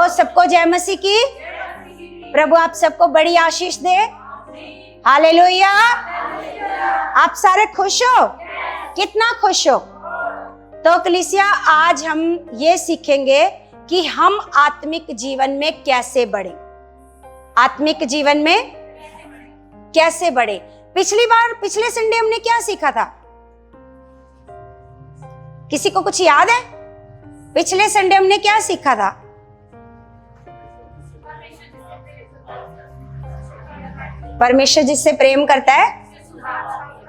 सबको जय मसीह की। प्रभु आप सबको बड़ी आशीष दे। हालेलुया। आप सारे खुश हो? कितना खुश हो? तो कलीसिया आज हम ये सीखेंगे कि हम आत्मिक जीवन में कैसे बढ़े। आत्मिक जीवन में कैसे बढ़े। पिछले संडे हमने क्या सीखा था? किसी को कुछ याद है? पिछले संडे हमने क्या सीखा था? परमेश्वर जिससे प्रेम करता है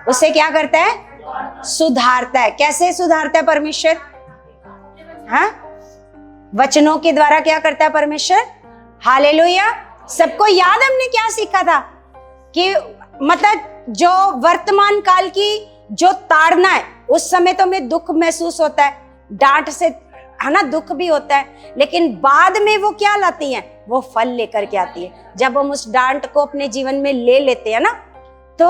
उसे क्या करता है? सुधारता है। कैसे सुधारता है परमेश्वर? हाँ, वचनों के द्वारा क्या करता है परमेश्वर? हालेलुया। सबको याद हमने क्या सीखा था कि मतलब जो वर्तमान काल की जो ताड़ना है, उस समय तो हमें दुख महसूस होता है, डांट से, है ना, दुख भी होता है, लेकिन बाद में वो क्या लाती हैं? वो फल लेकर के आती है। जब हम उस डांट को अपने जीवन में ले लेते हैं ना, तो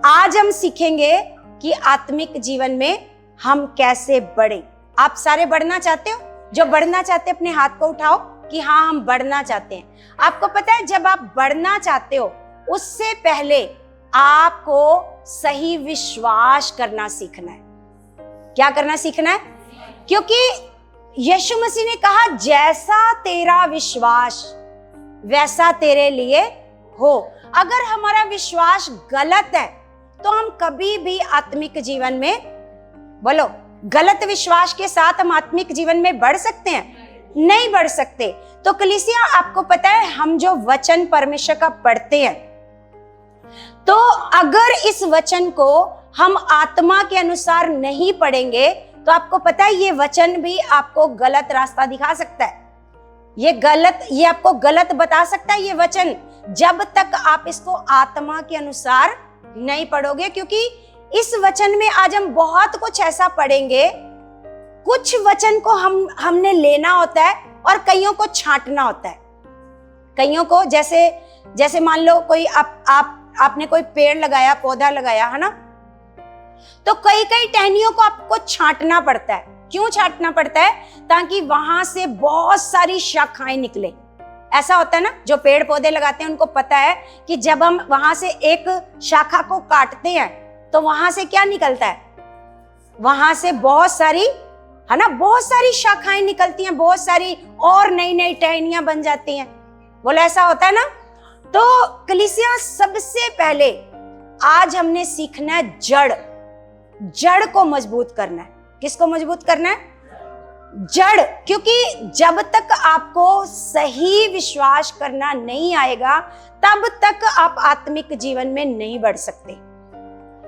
आज हम सीखेंगे कि आत्मिक जीवन में हम कैसे बढ़े। आप सारे बढ़ना चाहते हो? जो बढ़ना चाहते हैं अपने हाथ को उठाओ कि हाँ हम बढ़ना चाहते हैं। आपको पता है जब आप बढ़ना चाहते हो उससे पहले आपको सही विश्वास करना सीखना है। क्या करना सीखना है? क्योंकि यीशु मसीह ने कहा जैसा तेरा विश्वास वैसा तेरे लिए हो। अगर हमारा विश्वास गलत है तो हम कभी भी आत्मिक जीवन में, बोलो, गलत विश्वास के साथ हम आत्मिक जीवन में बढ़ सकते हैं? नहीं बढ़ सकते। तो कलीसिया आपको पता है हम जो वचन परमेश्वर का पढ़ते हैं, तो अगर इस वचन को हम आत्मा के अनुसार नहीं पढ़ेंगे तो आपको पता है ये वचन भी आपको गलत रास्ता दिखा सकता है। ये आपको गलत बता सकता है ये वचन, जब तक आप इसको आत्मा के अनुसार नहीं पढ़ोगे। क्योंकि इस वचन में आज हम बहुत कुछ ऐसा पढ़ेंगे, कुछ वचन को हमने लेना होता है और कईयों को छांटना होता है। कईयों को जैसे मान लो कोई आपने कोई पेड़ लगाया, पौधा लगाया, है ना, तो कई टहनियों को आपको छांटना पड़ता है। क्यों छांटना पड़ता है? ताकि वहां से बहुत सारी शाखाएं निकले। ऐसा होता है ना, जो पेड़ पौधे लगाते हैं उनको पता है कि जब हम वहां से एक शाखा को काटते हैं तो वहां से क्या निकलता है? वहां से बहुत सारी, है ना, बहुत सारी शाखाएं निकलती हैं, बहुत सारी और नई टहनियां बन जाती हैं। बोला ऐसा होता है ना। तो कलीसिया सबसे पहले आज हमने सीखना है जड़ को मजबूत करना है। किसको मजबूत करना है? जड़। क्योंकि जब तक आपको सही विश्वास करना नहीं आएगा तब तक आप आत्मिक जीवन में नहीं बढ़ सकते।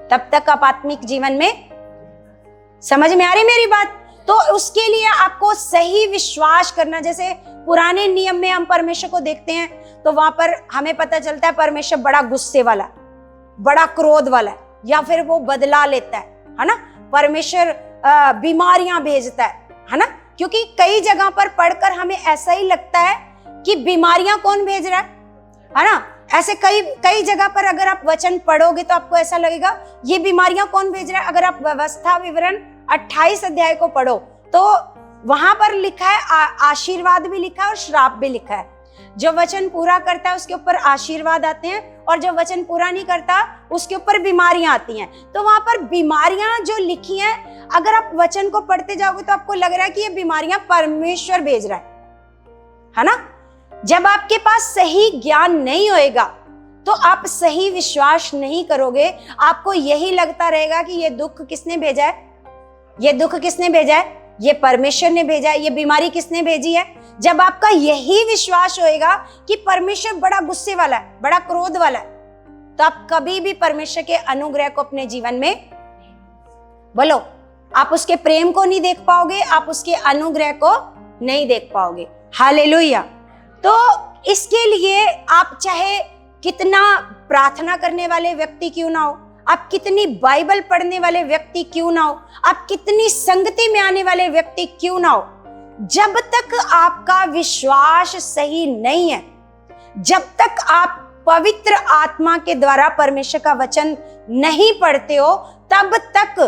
तब तक आप आत्मिक जीवन में, समझ में आ रही मेरी बात? तो उसके लिए आपको सही विश्वास करना। जैसे पुराने नियम में हम परमेश्वर को देखते हैं तो वहां पर हमें पता चलता है परमेश्वर बड़ा गुस्से वाला, बड़ा क्रोध वाला, या फिर वो बदला लेता है ना। परमेश्वर बीमारियां भेजता है ना। क्योंकि कई जगह पर पढ़कर हमें ऐसा ही लगता है कि बीमारियां कौन भेज रहा है ना। ऐसे कई जगह पर अगर आप वचन पढ़ोगे तो आपको ऐसा लगेगा ये बीमारियां कौन भेज रहा है। अगर आप व्यवस्था विवरण 28 अध्याय को पढ़ो तो वहां पर लिखा है आशीर्वाद भी लिखा है और श्राप भी लिखा है। जो वचन पूरा करता है उसके ऊपर आशीर्वाद आते हैं और जो वचन पूरा नहीं करता उसके ऊपर बीमारियां आती हैं। तो वहां पर बीमारियां जो लिखी हैं, अगर आप वचन को पढ़ते जाओगे तो आपको लग रहा है कि ये बीमारियां परमेश्वर भेज रहा है ना। जब आपके पास सही ज्ञान नहीं होएगा तो आप सही विश्वास नहीं करोगे। आपको यही लगता रहेगा कि ये दुख किसने भेजा है, ये दुख किसने भेजा है, ये परमेश्वर ने भेजा है, ये बीमारी किसने भेजी है। जब आपका यही विश्वास होएगा कि परमेश्वर बड़ा गुस्से वाला है, बड़ा क्रोध वाला है, तो आप कभी भी परमेश्वर के अनुग्रह को अपने जीवन में, बोलो, आप उसके प्रेम को नहीं देख पाओगे, आप उसके अनुग्रह को नहीं देख पाओगे। हालेलुया। तो इसके लिए आप चाहे कितना प्रार्थना करने वाले व्यक्ति क्यों ना हो, आप कितनी बाइबल पढ़ने वाले व्यक्ति क्यों ना हो, आप कितनी संगति में आने वाले व्यक्ति क्यों ना हो, जब तक आपका विश्वास सही नहीं है, जब तक आप पवित्र आत्मा के द्वारा परमेश्वर का वचन नहीं पढ़ते हो, तब तक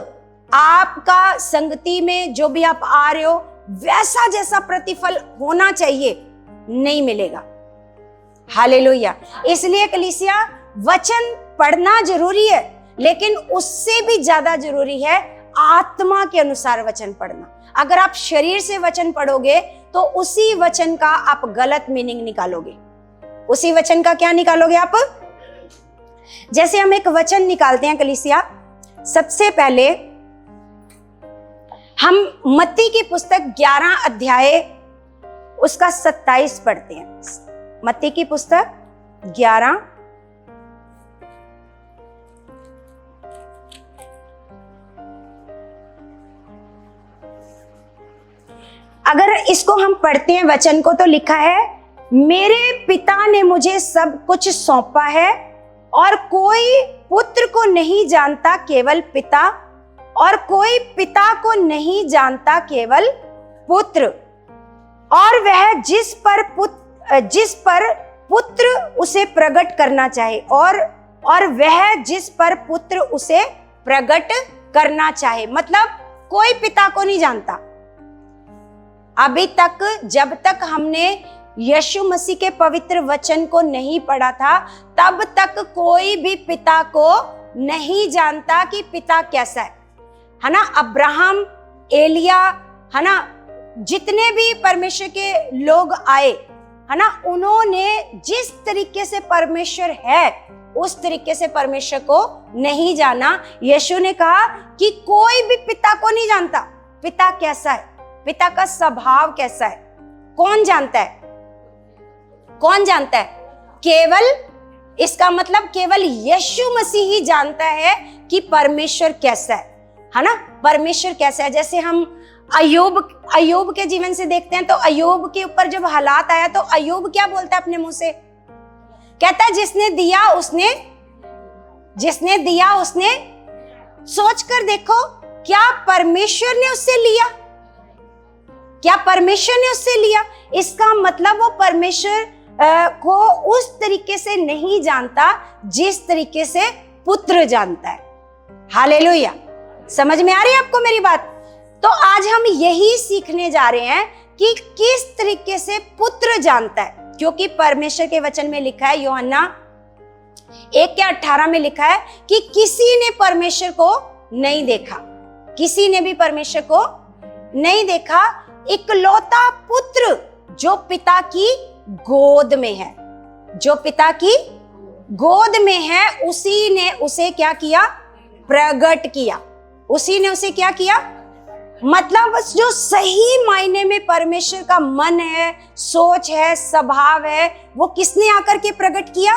आपका संगति में जो भी आप आ रहे हो वैसा जैसा प्रतिफल होना चाहिए नहीं मिलेगा। हालेलुया। इसलिए कलीसिया वचन पढ़ना जरूरी है, लेकिन उससे भी ज्यादा जरूरी है आत्मा के अनुसार वचन पढ़ना। अगर आप शरीर से वचन पढ़ोगे तो उसी वचन का आप गलत मीनिंग निकालोगे। उसी वचन का क्या निकालोगे आप? जैसे हम एक वचन निकालते हैं कलीसिया, सबसे पहले हम मत्ती की पुस्तक 11 अध्याय उसका 27 पढ़ते हैं। मत्ती की पुस्तक 11 अगर इसको हम पढ़ते हैं वचन को, तो लिखा है, मेरे पिता ने मुझे सब कुछ सौंपा है और कोई पुत्र को नहीं जानता केवल पिता, और कोई पिता को नहीं जानता केवल पुत्र, और वह जिस पर पुत्र उसे प्रकट करना चाहे, और वह जिस पर पुत्र उसे प्रकट करना चाहे। मतलब कोई पिता को नहीं जानता। अभी तक जब तक हमने यीशु मसीह के पवित्र वचन को नहीं पढ़ा था, तब तक कोई भी पिता को नहीं जानता कि पिता कैसा है ना। अब्राहम, एलिया, है ना, जितने भी परमेश्वर के लोग आए, है ना, उन्होंने जिस तरीके से परमेश्वर है उस तरीके से परमेश्वर को नहीं जाना। यीशु ने कहा कि कोई भी पिता को नहीं जानता। पिता कैसा है, पिता का स्वभाव कैसा है, कौन जानता है? कौन जानता है? केवल, इसका मतलब केवल यीशु मसीह ही जानता है कि परमेश्वर कैसा है ना। परमेश्वर कैसा है। जैसे हम अय्यूब के जीवन से देखते हैं, तो अय्यूब के ऊपर जब हालात आया तो अय्यूब क्या बोलता है अपने मुंह से? कहता है, जिसने दिया उसने सोच कर देखो, क्या परमेश्वर ने उससे लिया? क्या परमेश्वर ने उससे लिया? इसका मतलब वो परमेश्वर को उस तरीके से नहीं जानता जिस तरीके से पुत्र जानता है। हालेलुया। समझ में आ रही है आपको मेरी बात? तो आज हम यही सीखने जा रहे हैं कि किस तरीके से पुत्र जानता है, क्योंकि परमेश्वर के वचन में लिखा है, यूहन्ना 1:18 में लिखा है कि किसी ने परमेश्वर को नहीं देखा। किसी ने भी परमेश्वर को नहीं देखा। इकलौता पुत्र जो पिता की गोद में है, जो पिता की गोद में है, उसी ने उसे क्या किया? प्रकट किया। उसी ने उसे क्या किया? मतलब जो सही मायने में परमेश्वर का मन है, सोच है, स्वभाव है, वो किसने आकर के प्रकट किया?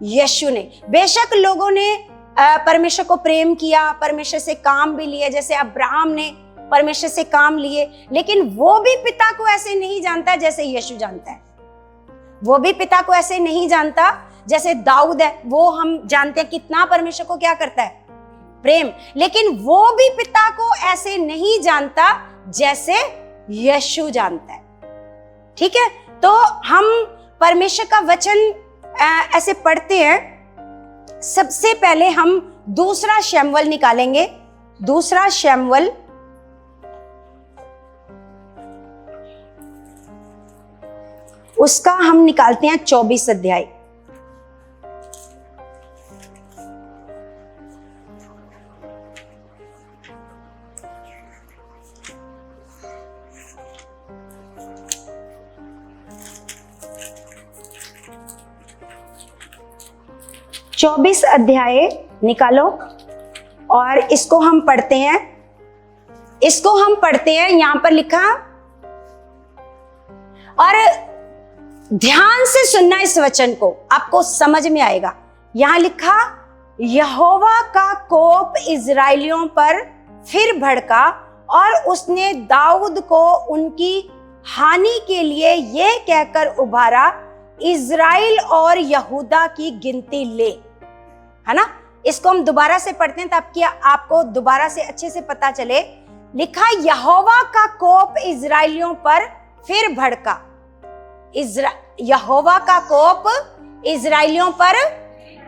यीशु ने। बेशक लोगों ने परमेश्वर को प्रेम किया, परमेश्वर से काम भी लिए, जैसे अब्राहम ने परमेश्वर से काम लिए, लेकिन वो भी पिता को ऐसे नहीं जानता जैसे यीशु जानता है। वो भी पिता को ऐसे नहीं जानता जैसे दाऊद है। वो हम जानते हैं कितना परमेश्वर को क्या करता है? प्रेम। लेकिन वो भी पिता को ऐसे नहीं जानता जैसे यीशु जानता है। ठीक है, तो हम परमेश्वर का वचन ऐसे पढ़ते हैं। सबसे पहले हम दूसरा शमूएल निकालेंगे। दूसरा शमूएल उसका हम निकालते हैं 24 अध्याय। चौबीस अध्याय निकालो और इसको हम पढ़ते हैं। यहां पर लिखा, और ध्यान से सुनना इस वचन को, आपको समझ में आएगा। यहां लिखा, यहोवा का कोप इजराइलियों पर फिर भड़का और उसने दाऊद को उनकी हानि के लिए यह कहकर उभारा, इजराइल और यहूदा की गिनती ले। है ना। इसको हम दोबारा से पढ़ते हैं ताकि आपको दोबारा से अच्छे से पता चले। लिखा, यहोवा का कोप इजराइलियों पर फिर भड़का। यहोवा का कोप इजराइलियों पर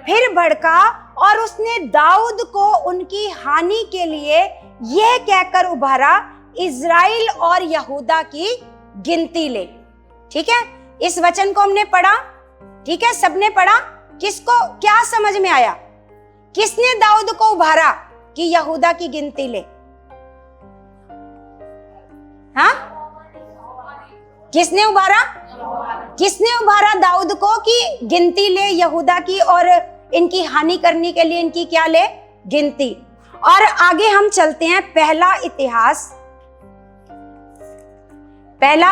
फिर भड़का और उसने दाऊद को उनकी हानि के लिए यह कहकर उभारा, इजराइल और यहूदा की गिनती ले। ठीक है, इस वचन को हमने पढ़ा, ठीक है, सबने पढ़ा। किसको क्या समझ में आया? किसने दाऊद को उभारा कि यहूदा की गिनती ले? हाँ, किसने उभारा? किसने उभारा दाऊद को कि गिनती ले यहूदा की, और इनकी हानि करने के लिए इनकी क्या ले? गिनती। और आगे हम चलते हैं, पहला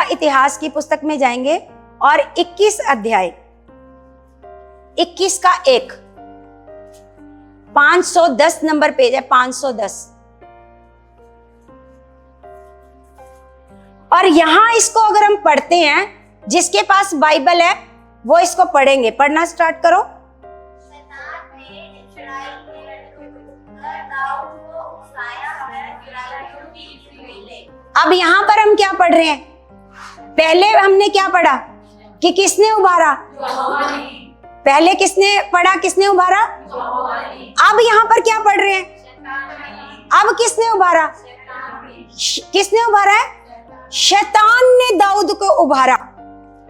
इतिहास की पुस्तक में जाएंगे और 21 अध्याय, 21 का 1, 510 नंबर पेज है, 510। और यहां इसको अगर हम पढ़ते हैं, जिसके पास बाइबल है वो इसको पढ़ेंगे। पढ़ना स्टार्ट करो। अब यहां पर हम क्या पढ़ रहे हैं? पहले हमने क्या पढ़ा कि किसने उभारा? पहले किसने पढ़ा, किसने उभारा? अब यहां पर क्या पढ़ रहे हैं? अब किसने उभारा? किसने उभारा है? शैतान ने दाऊद को उभारा।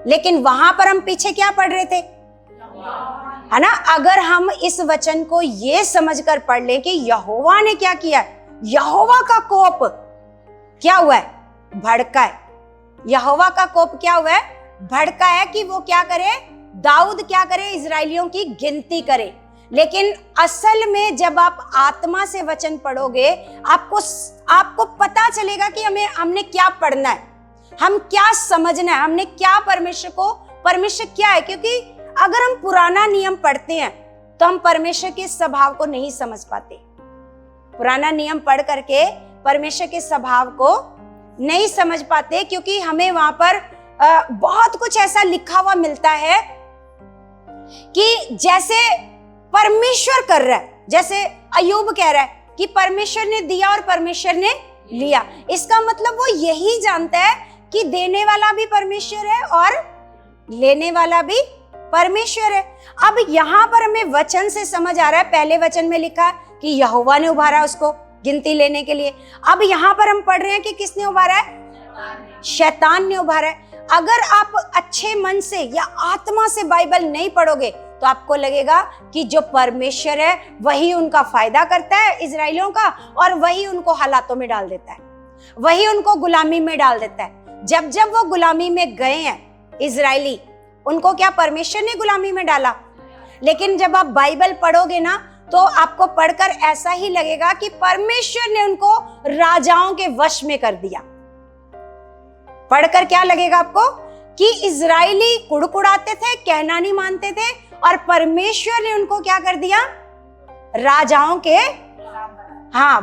लेकिन वहां पर हम पीछे क्या पढ़ रहे थे, है ना? अगर हम इस वचन को ये समझकर पढ़ ले कि यहोवा ने क्या किया, यहोवा का कोप क्या हुआ है? भड़का है। यहोवा का कोप क्या हुआ है? भड़का है कि वो क्या करे? दाऊद क्या करे? इजराइलियों की गिनती करे। लेकिन असल में जब आप आत्मा से वचन पढ़ोगे, आपको पता चलेगा कि हमने क्या पढ़ना है, हम क्या समझना है, हमने क्या परमेश्वर क्या है। क्योंकि अगर हम पुराना नियम पढ़ते हैं तो हम परमेश्वर के स्वभाव को नहीं समझ पाते। पुराना नियम पढ़ करके परमेश्वर के स्वभाव को नहीं समझ पाते, क्योंकि हमें वहां पर बहुत कुछ ऐसा लिखा हुआ मिलता है कि जैसे परमेश्वर कर रहा है, जैसे अय्यूब कह रहा है कि परमेश्वर ने दिया और परमेश्वर ने लिया। इसका मतलब वो यही जानता है कि देने वाला भी परमेश्वर है और लेने वाला भी परमेश्वर है। अब यहां पर हमें वचन से समझ आ रहा है, पहले वचन में लिखा कि यहोवा ने उभारा उसको गिनती लेने के लिए। अब यहां पर हम पढ़ रहे हैं कि किसने उभारा है? शैतान ने उभारा है। अगर आप अच्छे मन से या आत्मा से बाइबल नहीं पढ़ोगे तो आपको लगेगा कि जो परमेश्वर है वही उनका फायदा करता है इजराइलियों का, और वही उनको हालातों में डाल देता है, वही उनको गुलामी में डाल देता है। जब जब वो गुलामी में गए हैं इजराइली, उनको क्या परमेश्वर ने गुलामी में डाला? लेकिन जब आप बाइबल पढ़ोगे ना तो आपको पढ़कर ऐसा ही लगेगा कि परमेश्वर ने उनको राजाओं के वश में कर दिया। पढ़कर क्या लगेगा आपको कि इजराइली कुड़कुड़ाते थे, कहना नहीं मानते थे, और परमेश्वर ने उनको क्या कर दिया? राजाओं के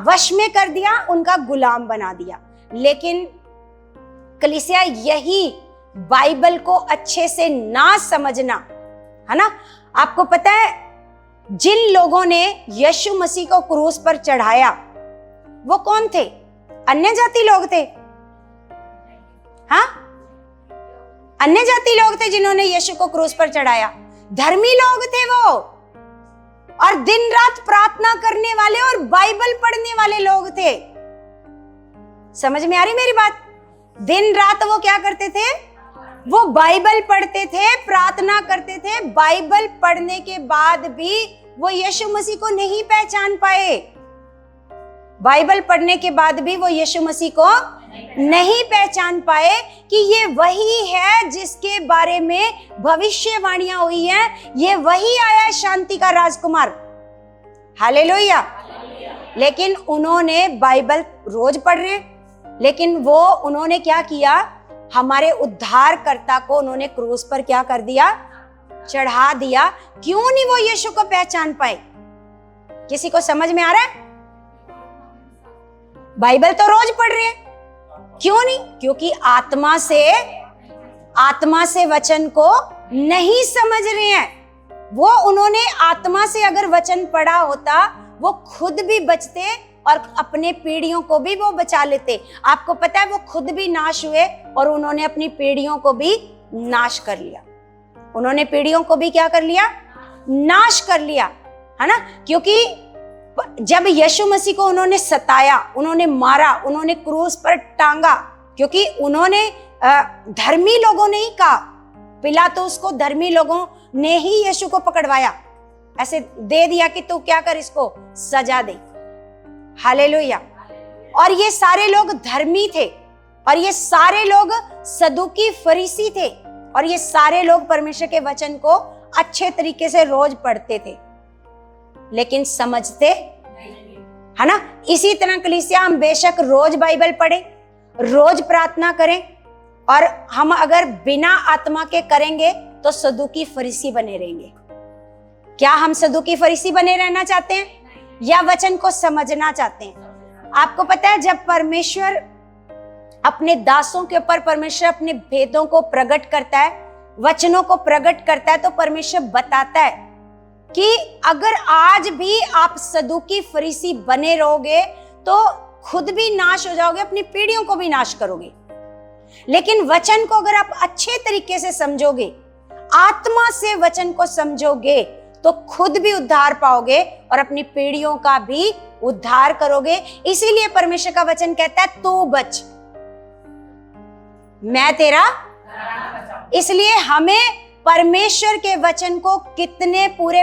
वश में कर दिया, उनका गुलाम बना दिया। लेकिन कलीसिया यही बाइबल को अच्छे से ना समझना, है ना? आपको पता है जिन लोगों ने यीशु मसीह को क्रूस पर चढ़ाया वो कौन थे? अन्य जाति लोग थे। हाँ, अन्य जाति लोग थे जिन्होंने यीशु को क्रूस पर चढ़ाया। धर्मी लोग थे वो, और दिन रात प्रार्थना करने वाले और बाइबल पढ़ने वाले लोग थे। समझ में आ रही मेरी बात? दिन रात वो क्या करते थे? वो बाइबल पढ़ते थे, प्रार्थना करते थे। बाइबल पढ़ने के बाद भी वो यीशु मसीह को नहीं पहचान पाए। बाइबल पढ़ने के बाद भी वो यीशु मसीह को नहीं पहचान पाए कि ये वही है जिसके बारे में भविष्यवाणियां हुई हैं, ये वही आया है शांति का राजकुमार। हालेलुया। लेकिन उन्होंने बाइबल रोज पढ़ रहे, लेकिन वो उन्होंने क्या किया? हमारे उद्धारकर्ता को उन्होंने क्रूस पर क्या कर दिया? चढ़ा दिया। क्यों नहीं वो यीशु को पहचान पाए? किसी को समझ में आ रहा है? बाइबल तो रोज पढ़ रहे हैं, क्यों नहीं? क्योंकि आत्मा से वचन को नहीं समझ रहे हैं। वो उन्होंने आत्मा से अगर वचन पढ़ा होता वो खुद भी बचते और अपने पीढ़ियों को भी वो बचा लेते। आपको पता है वो खुद भी नाश हुए और उन्होंने अपनी पीढ़ियों को भी नाश कर लिया। उन्होंने पीढ़ियों को भी क्या कर लिया? नाश कर लिया, है ना? क्योंकि जब यीशु मसीह को उन्होंने सताया, उन्होंने मारा, उन्होंने क्रूस पर टांगा, क्योंकि उन्होंने धर्मी लोगों ने ही कहा, पिलातुस को धर्मी लोगों ने ही यीशु को पकड़वाया, ऐसे दे दिया कि तू क्या कर, इसको सजा दे। हालेलुया। और ये सारे लोग धर्मी थे, और ये सारे लोग सदुकी फरीसी थे, और ये सारे लोग परमेश्वर के वचन को अच्छे तरीके से रोज पढ़ते थे, लेकिन समझते है ना। इसी तरह कलीसिया, हम बेशक रोज बाइबल पढ़ें, रोज प्रार्थना करें, और हम अगर बिना आत्मा के करेंगे तो सदुकी फरीसी बने रहेंगे। क्या हम सदुकी फरीसी बने रहना चाहते हैं, या वचन को समझना चाहते हैं? आपको पता है, जब परमेश्वर अपने दासों के ऊपर, परमेश्वर अपने भेदों को प्रकट करता है, वचनों को प्रकट करता है, तो परमेश्वर बताता है कि अगर आज भी आप सदुकी फरीसी बने रहोगे तो खुद भी नाश हो जाओगे, अपनी पीढ़ियों को भी नाश करोगे। लेकिन वचन को अगर आप अच्छे तरीके से समझोगे, आत्मा से वचन को समझोगे, तो खुद भी उद्धार पाओगे और अपनी पीढ़ियों का भी उद्धार करोगे। इसीलिए परमेश्वर का वचन कहता है, तू बच, मैं तेरा। इसलिए हमें परमेश्वर के वचन को कितने पूरे,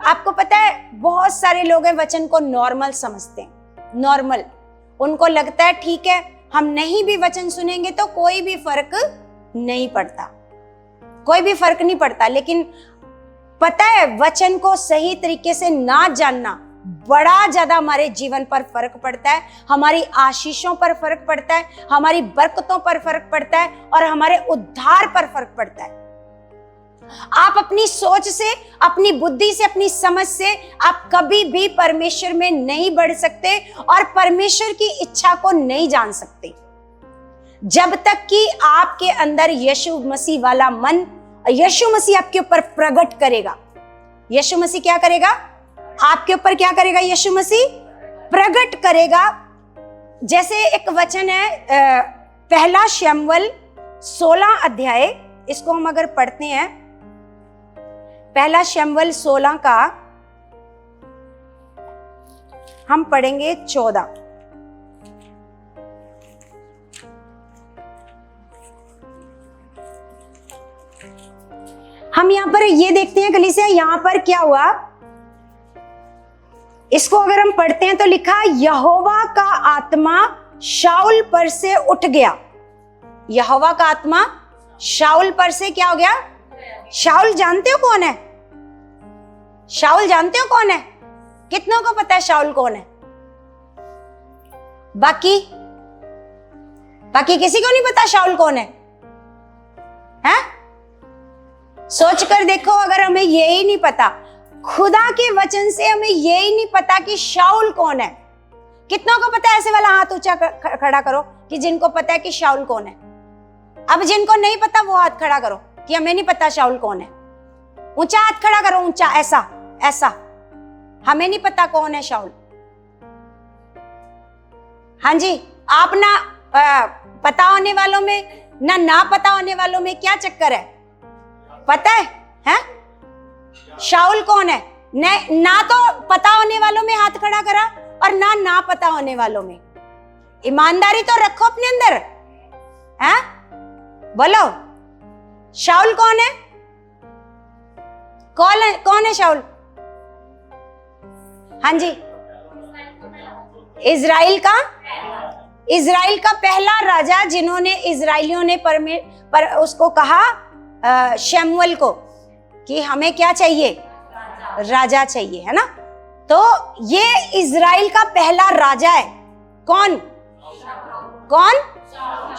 आपको पता है बहुत सारे लोग हैं वचन को नॉर्मल समझते हैं, नॉर्मल, उनको लगता है ठीक है, हम नहीं भी वचन सुनेंगे तो कोई भी फर्क नहीं पड़ता, कोई भी फर्क नहीं पड़ता। लेकिन पता है, वचन को सही तरीके से ना जानना बड़ा ज्यादा हमारे जीवन पर फर्क पड़ता है, हमारी आशीषों पर फर्क पड़ता है, हमारी बरकतों पर फर्क पड़ता है, और हमारे उद्धार पर फर्क पड़ता है। आप अपनी सोच से, अपनी बुद्धि से, अपनी समझ से आप कभी भी परमेश्वर में नहीं बढ़ सकते और परमेश्वर की इच्छा को नहीं जान सकते, जब तक कि आपके अंदर यीशु मसीह वाला मन, यीशु मसीह आपके ऊपर प्रकट करेगा। यीशु मसीह क्या करेगा आपके ऊपर, क्या करेगा? यीशु मसीह प्रकट करेगा। जैसे एक वचन है, पहला शमूएल 16 अध्याय, इसको हम अगर पढ़ते हैं, पहला शमूएल 16 का हम पढ़ेंगे 14। हम यहां पर ये देखते हैं कलीसिया, यहां पर क्या हुआ, इसको अगर हम पढ़ते हैं तो लिखा, यहोवा का आत्मा शाऊल पर से उठ गया। यहोवा का आत्मा शाऊल पर से क्या हो गया? शाऊल जानते हो कौन है? शाऊल जानते हो कौन है? कितनों को पता है शाऊल कौन है? बाकी किसी को नहीं पता शाऊल कौन है? हैं? सोच कर देखो, अगर हमें यही नहीं पता, खुदा के वचन से हमें यही नहीं पता कि शाऊल कौन है, कितनों को पता है? ऐसे वाला हाथ ऊंचा खड़ा करो कि जिनको पता है कि शाऊल कौन है। अब जिनको नहीं पता वो हाथ खड़ा करो कि हमें नहीं पता शाऊल कौन है। ऊंचा हाथ खड़ा करो, ऊंचा, ऐसा ऐसा। हमें नहीं पता कौन है शाऊल। हाँ जी, आप ना पता होने वालों में ना पता होने वालों में क्या चक्कर है? पता है, हैं? शाऊल कौन है? ना तो पता होने वालों में हाथ खड़ा करा और ना पता होने वालों में। ईमानदारी तो रखो अपने अंदर, हैं? बोलो, शाऊल कौन है? कौन है शाऊल? हाँ जी, इजराइल का पहला राजा, जिन्होंने इजराइलियों ने पर उसको कहा शमूएल को कि हमें क्या चाहिए? राजा चाहिए, है ना। तो ये इजराइल का पहला राजा है। कौन?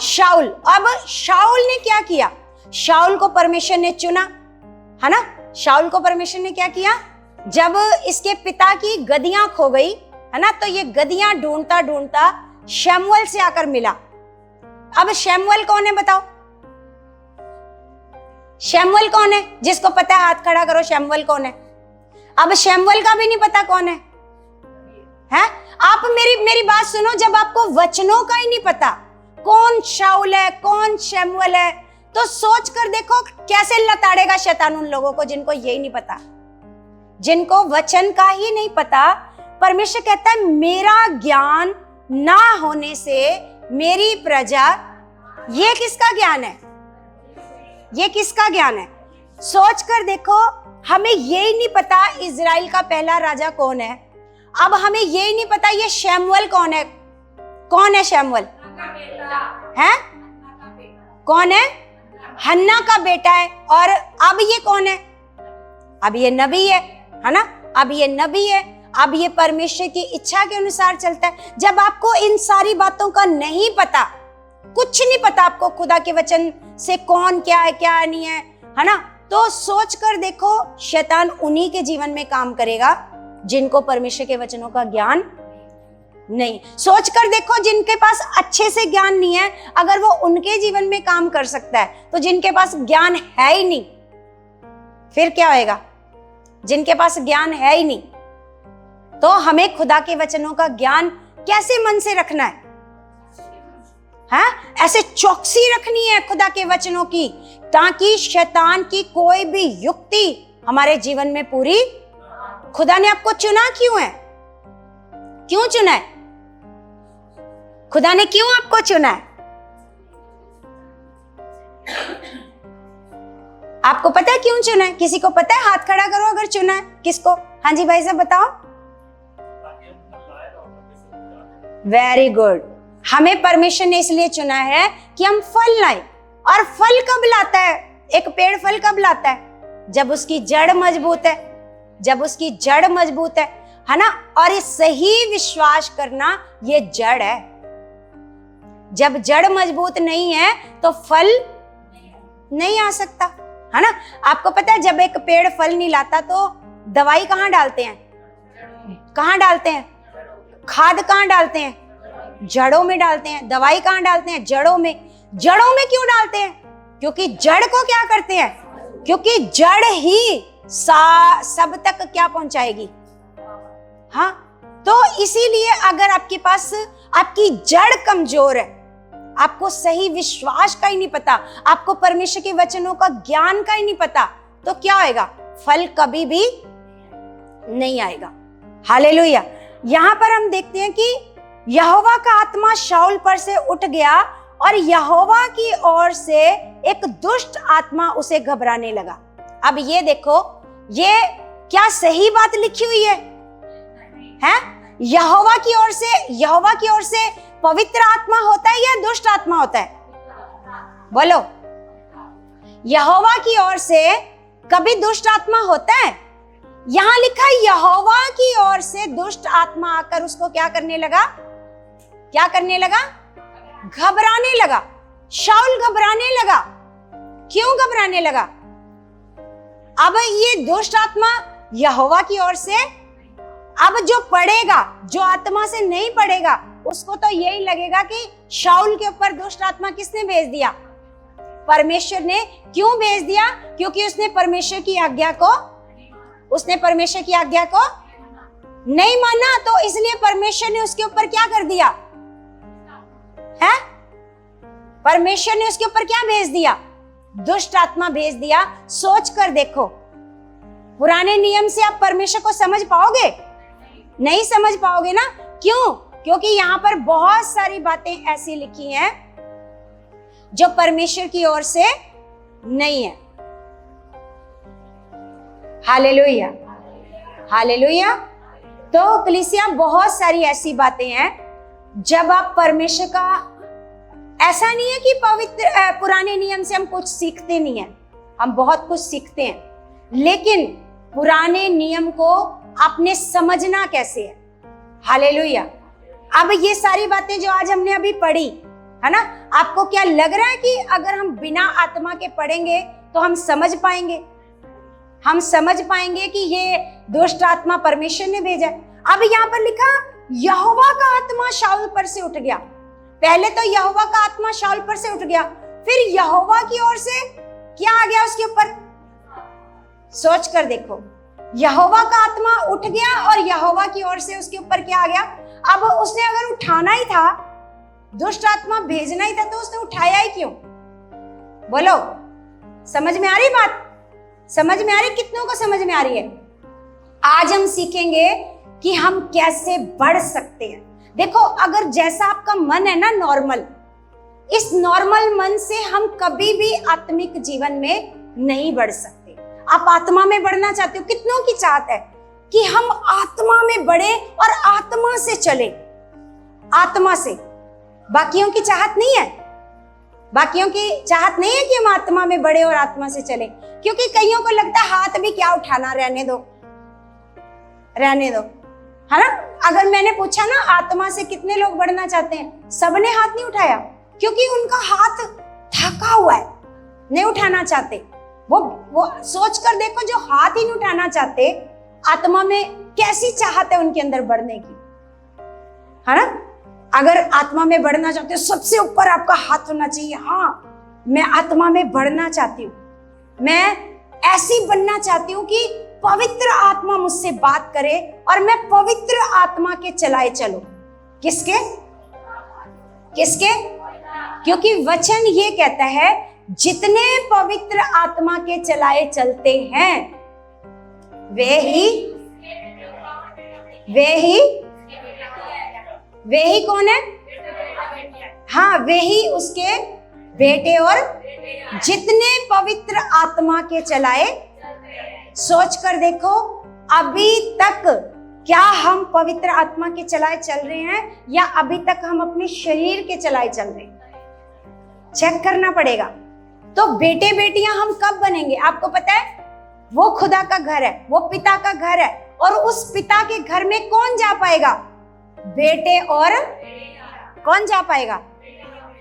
शाऊल। अब शाऊल ने क्या किया? शाऊल को परमेश्वर ने चुना, है ना। शाऊल को परमेश्वर ने क्या किया? जब इसके पिता की गदियां खो गई, है ना, तो ये गदियां ढूंढता ढूंढता शमूएल से आकर मिला। अब शमूएल कौन है बताओ? शमूएल कौन है? जिसको पता है हाथ खड़ा करो, शमूएल कौन है? अब शमूएल का भी नहीं पता कौन है, हैं? आप मेरी बात सुनो, जब आपको वचनों का ही नहीं पता कौन शाऊल है, कौन शमूएल है, तो सोच कर देखो कैसे लताड़ेगा शैतान उन लोगों को जिनको यही नहीं पता, जिनको वचन का ही नहीं पता। परमेश्वर कहता है, मेरा ज्ञान ना होने से मेरी प्रजा ये किसका ज्ञान है? ये किसका ज्ञान है? सोच कर देखो, हमें यही नहीं पता इजराइल का पहला राजा कौन है। अब हमें यही नहीं पता ये शमूएल कौन है। कौन है शमूएल? है? कौन है? हन्ना का बेटा है। और अब ये कौन है? अब ये नबी है ना? अब ये नबी है। अब ये परमेश्वर की इच्छा के अनुसार चलता है। जब आपको इन सारी बातों का नहीं पता, कुछ नहीं पता आपको खुदा के वचन से कौन क्या है क्या नहीं है ना, तो सोच कर देखो शैतान उन्हीं के जीवन में काम करेगा जिनको परमेश्वर के वचनों का ज्ञान नहीं। सोच कर देखो जिनके पास अच्छे से ज्ञान नहीं है, अगर वो उनके जीवन में काम कर सकता है, तो जिनके पास ज्ञान है ही नहीं फिर क्या होएगा? जिनके पास ज्ञान है ही नहीं, तो हमें खुदा के वचनों का ज्ञान कैसे मन से रखना है? हाँ, ऐसे चौकसी रखनी है खुदा के वचनों की, ताकि शैतान की कोई भी युक्ति हमारे जीवन में पूरी। खुदा ने आपको चुना क्यों है? क्यों चुना है? खुदा ने क्यों आपको चुना है? आपको पता है क्यों चुना है? किसी को पता है? हाथ खड़ा करो अगर चुना है। किसको? हाँ जी भाई साहब बताओ। Very good. हमें परमेश्वर ने इसलिए चुना है कि हम फल लाएं। और फल कब लाता है? एक पेड़ फल कब लाता है? जब उसकी जड़ मजबूत है। जब उसकी जड़ मजबूत है ना? और ये सही विश्वास करना, ये जड़ है। जब जड़ मजबूत नहीं है तो फल नहीं आ सकता, है ना? आपको पता है जब एक पेड़ फल नहीं लाता तो दवाई कहाँ डालते हैं? कहाँ डालते हैं? खाद कहाँ डालते हैं? जड़ों में डालते हैं। दवाई कहाँ डालते हैं? जड़ों में। जड़ों में क्यों डालते हैं? क्योंकि जड़ को क्या करते हैं? क्योंकि जड़ ही सब तक क्या पहुंचाएगी? हाँ, तो इसीलिए अगर आपके पास आपकी जड़ कमजोर है, आपको सही विश्वास का ही नहीं पता, आपको परमेश्वर के वचनों का ज्ञान का ही नहीं पता, तो क्या आएगा? फल कभी भी नहीं आएगा। हालेलुया। यहां पर हम देखते हैं कि यहोवा का आत्मा शाऊल पर से उठ गया और यहोवा की ओर से एक दुष्ट आत्मा उसे घबराने लगा। अब ये देखो, ये क्या सही बात लिखी हुई है? यहोवा की ओर से पवित्र आत्मा होता है या दुष्ट आत्मा होता है? बोलो। यहोवा की ओर से कभी दुष्ट आत्मा होता है? यहां लिखा है यहोवा की ओर से दुष्ट आत्मा आकर उसको क्या करने लगा? क्या करने लगा? घबराने लगा। शाऊल घबराने लगा। क्यों घबराने लगा? अब ये दुष्ट आत्मा यहोवा की ओर से, अब जो पढ़ेगा, जो आत्मा से नहीं पढ़ेगा, उसको तो यही लगेगा कि शाऊल के ऊपर दुष्ट आत्मा किसने भेज दिया? परमेश्वर ने। क्यों भेज दिया? क्योंकि उसने परमेश्वर की आज्ञा को नहीं माना, तो इसलिए परमेश्वर ने उसके ऊपर क्या कर दिया? है? परमेश्वर ने उसके ऊपर क्या भेज दिया? दुष्ट आत्मा भेज दिया। सोच कर देखो, पुराने नियम से आप परमेश्वर को समझ पाओगे? नहीं समझ पाओगे ना? क्यों? क्योंकि यहाँ पर बहुत सारी बातें ऐसी लिखी हैं जो परमेश्वर की ओर से नहीं है। Hallelujah, hallelujah. तो कलीसिया, बहुत सारी ऐसी बातें हैं जब आप परमेश्वर का, ऐसा नहीं है कि पवित्र पुराने नियम से हम कुछ सीखते नहीं हैं, हम बहुत कुछ सीखते हैं, लेकिन पुराने नियम को आपने समझना कैसे है। हालेलुया। अब ये सारी बातें जो आज हमने अभी पढ़ी है ना, आपको क्या लग रहा है कि अगर हम बिना आत्मा के पढ़ेंगे तो हम समझ पाएंगे? हम समझ पाएंगे कि ये दुष्ट आत्मा परमेश्वर ने भेजा? अब यहाँ पर लिखा यहोवा का आत्मा शाऊल पर से उठ गया। पहले तो यहोवा का आत्मा शाऊल पर से उठ गया, फिर यहोवा की ओर से क्या आ गया उसके ऊपर? सोच कर देखो, यहोवा का आत्मा उठ गया और यहोवा की ओर से उसके ऊपर क्या आ गया? अब उसने अगर उठाना ही था, दुष्ट आत्मा भेजना ही था, तो उसने उठाया ही क्यों? बोलो, समझ में आ रही बात? समझ में आ रही? कितनों को समझ में आ रही है? आज हम सीखेंगे कि हम कैसे बढ़ सकते हैं। देखो, अगर जैसा आपका मन है ना, नॉर्मल, इस नॉर्मल मन से हम कभी भी आत्मिक जीवन में नहीं बढ़ सकते। आप आत्मा में बढ़ना चाहते हो, कितनों की चाहत है कि हम आत्मा में बढ़े और आत्मा से चले, आत्मा से। बाकियों की चाहत नहीं है, बाकियों की चाहत नहीं है कि हम आत्मा में बढ़े और आत्मा से चले, क्योंकि कईयों को लगता है हाथ भी क्या उठाना, रहने दो, रहने दो, है ना। अगर मैंने पूछा ना आत्मा से कितने लोग बढ़ना चाहते हैं, सबने हाथ नहीं उठाया, क्योंकि उनका हाथ थका हुआ है, नहीं उठाना चाहते। वो सोच कर देखो, जो हाथ ही नहीं उठाना चाहते, आत्मा में कैसी चाहत है उनके अंदर बढ़ने की, है ना। अगर आत्मा में बढ़ना चाहते हो, सबसे ऊपर आपका हाथ होना चाहिए, हाँ मैं आत्मा में बढ़ना चाहती हूँ, मैं ऐसी बनना चाहती हूँ कि पवित्र आत्मा मुझसे बात करे और मैं पवित्र आत्मा के चलाए चलूं। किसके? किसके? क्योंकि वचन ये कहता है जितने पवित्र आत्मा के चलाए चलते हैं वे ही कौन है? हाँ, वे ही उसके बेटे। और जितने पवित्र आत्मा के चलाए, सोच कर देखो अभी तक क्या हम पवित्र आत्मा के चलाए चल रहे हैं या अभी तक हम अपने शरीर के चलाए चल रहे हैं? चेक करना पड़ेगा। तो बेटे बेटियां हम कब बनेंगे? आपको पता है, वो खुदा का घर है, वो पिता का घर है, और उस पिता के घर में कौन जा पाएगा? बेटे और कौन जा पाएगा?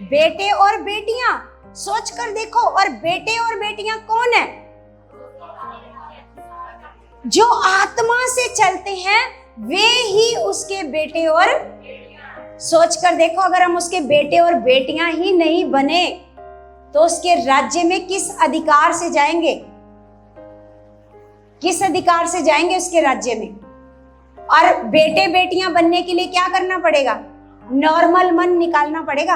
बेटे और बेटियां। सोच कर देखो, और बेटे और बेटियां कौन है? जो आत्मा से चलते हैं वे ही उसके बेटे और। सोच कर देखो, अगर हम उसके बेटे और बेटियां ही नहीं बने तो उसके राज्य में किस अधिकार से जाएंगे? किस अधिकार से जाएंगे उसके राज्य में? और बेटे बेटियां बनने के लिए क्या करना पड़ेगा? नॉर्मल मन निकालना पड़ेगा।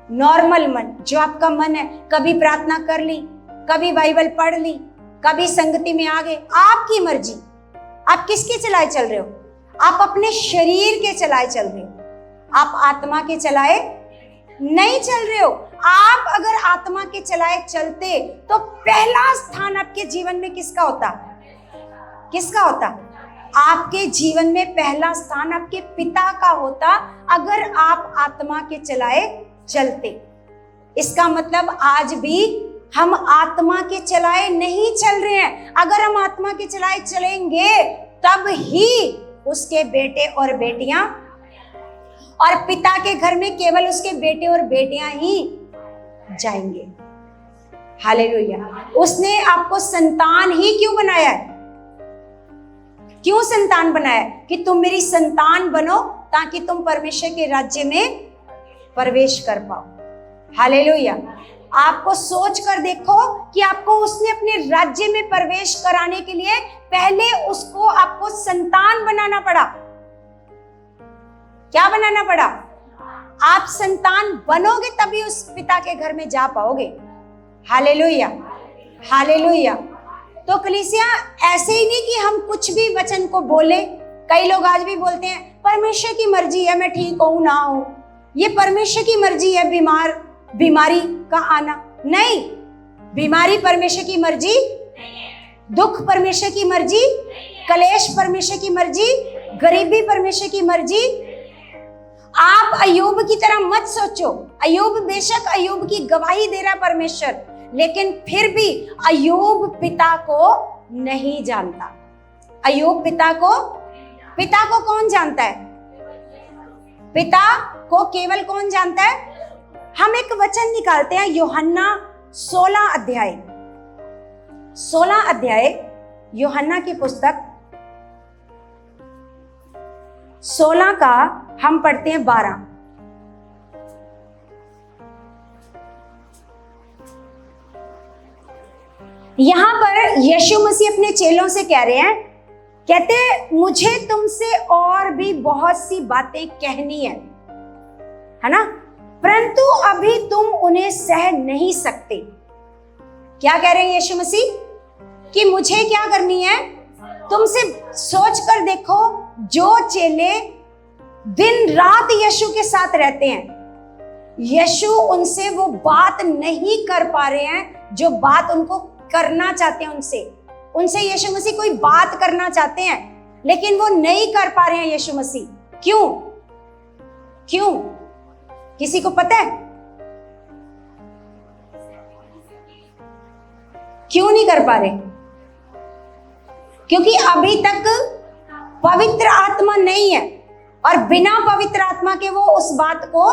नॉर्मल मन, जो आपका मन है, कभी प्रार्थना कर ली, कभी बाइबल पढ़ ली, कभी संगति में आ गए, आपकी मर्जी। आप किसके चलाए चल रहे हो? आप अपने शरीर के चलाए चल रहे हो, आप आत्मा के चलाए नहीं चल रहे हो। आप अगर आत्मा के चलाए चलते तो पहला स्थान आपके जीवन में किसका होता? किसका होता? आपके जीवन में पहला स्थान आपके पिता का होता, अगर आप आत्मा के चलाए चलते। इसका मतलब आज भी हम आत्मा के चलाए नहीं चल रहे हैं। अगर हम आत्मा के चलाए चलेंगे तब ही उसके बेटे और बेटियां, और पिता के घर में केवल उसके बेटे और बेटियां ही जाएंगे। हालेलुया। उसने आपको संतान ही क्यों बनाया है? क्यों संतान बनाया है? कि तुम मेरी संतान बनो, ताकि तुम परमेश्वर के राज्य में प्रवेश कर पाओ। हालेलुया। आपको सोच कर देखो कि आपको उसने अपने राज्य में प्रवेश कराने के लिए पहले उसको आपको संतान बनाना पड़ा। क्या बनाना पड़ा? आप संतान बनोगे तभी उस पिता के घर में जा पाओगे। Hallelujah, hallelujah. तो कलीसिया, ऐसे ही नहीं कि हम कुछ भी वचन को बोले। कई लोग आज भी बोलते हैं परमेश्वर की मर्जी है मैं ठीक हूं ना हूं, ये परमेश्वर की मर्जी है बीमारी का आना। नहीं, बीमारी परमेश्वर की मर्जी, दुख परमेश्वर की मर्जी, कलेश परमेश्वर की मर्जी, गरीबी परमेश्वर की मर्जी। आप अय्यूब की तरह मत सोचो। अय्यूब, बेशक अय्यूब की गवाही दे रहा परमेश्वर, लेकिन फिर भी अय्यूब पिता को नहीं जानता। अय्यूब पिता को कौन जानता है? पिता को केवल कौन जानता है? हम एक वचन निकालते हैं, यूहन्ना 16 अध्याय, यूहन्ना की पुस्तक 16 का हम पढ़ते हैं 12। यहां पर यीशु मसीह अपने चेलों से कह रहे हैं, कहते मुझे तुमसे और भी बहुत सी बातें कहनी है ना, परंतु अभी तुम उन्हें सह नहीं सकते। क्या कह रहे हैं यीशु मसीह? कि मुझे क्या करनी है? तुमसे सोच कर देखो, जो चेले दिन रात यीशु के साथ रहते हैं, यीशु उनसे वो बात नहीं कर पा रहे हैं जो बात उनको करना चाहते हैं। उनसे यीशु मसीह कोई बात करना चाहते हैं, लेकिन वो नहीं कर पा रहे हैं यीशु मसीह। क्यों? किसी को पता है क्यों नहीं कर पा रहे? क्योंकि अभी तक पवित्र आत्मा नहीं है, और बिना पवित्र आत्मा के वो उस बात को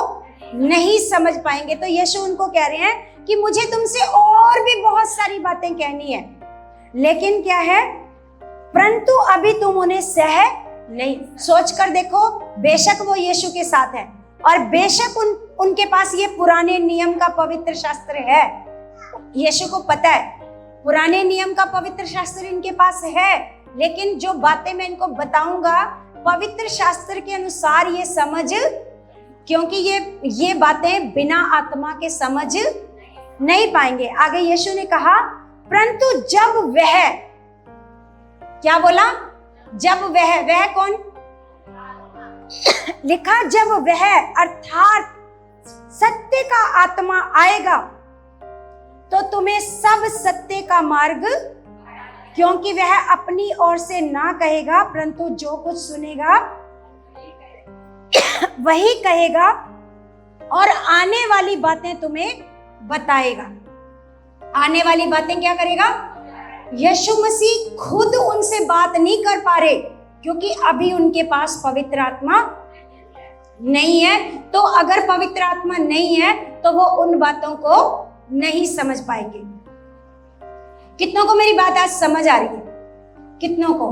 नहीं समझ पाएंगे। तो यीशु उनको कह रहे हैं कि मुझे तुमसे और भी बहुत सारी बातें कहनी है, लेकिन क्या है, परंतु अभी तुम उन्हें सह नहीं। सोच कर देखो, बेशक वो यीशु के साथ है, और बेशक उनके पास ये पुराने नियम का पवित्र शास्त्र है। यीशु को पता है पुराने नियम का पवित्र शास्त्र इनके पास है, लेकिन जो बातें मैं इनको बताऊंगा पवित्र शास्त्र के अनुसार ये समझ, क्योंकि ये बातें बिना आत्मा के समझ नहीं पाएंगे। आगे यीशु ने कहा, परंतु जब वह, क्या बोला? जब वह कौन? लिखा जब वह अर्थात सत्य का आत्मा आएगा तो तुम्हें सब सत्य का मार्ग, क्योंकि वह अपनी ओर से ना कहेगा, परंतु जो कुछ सुनेगा वही कहेगा, और आने वाली बातें तुम्हें बताएगा। आने वाली बातें क्या करेगा? यीशु मसीह खुद उनसे बात नहीं कर पा रहे, क्योंकि अभी उनके पास पवित्र आत्मा नहीं है। तो अगर पवित्र आत्मा नहीं है तो वो उन बातों को नहीं समझ पाएंगे। कितनों को मेरी बात आज समझ आ रही है? कितनों को?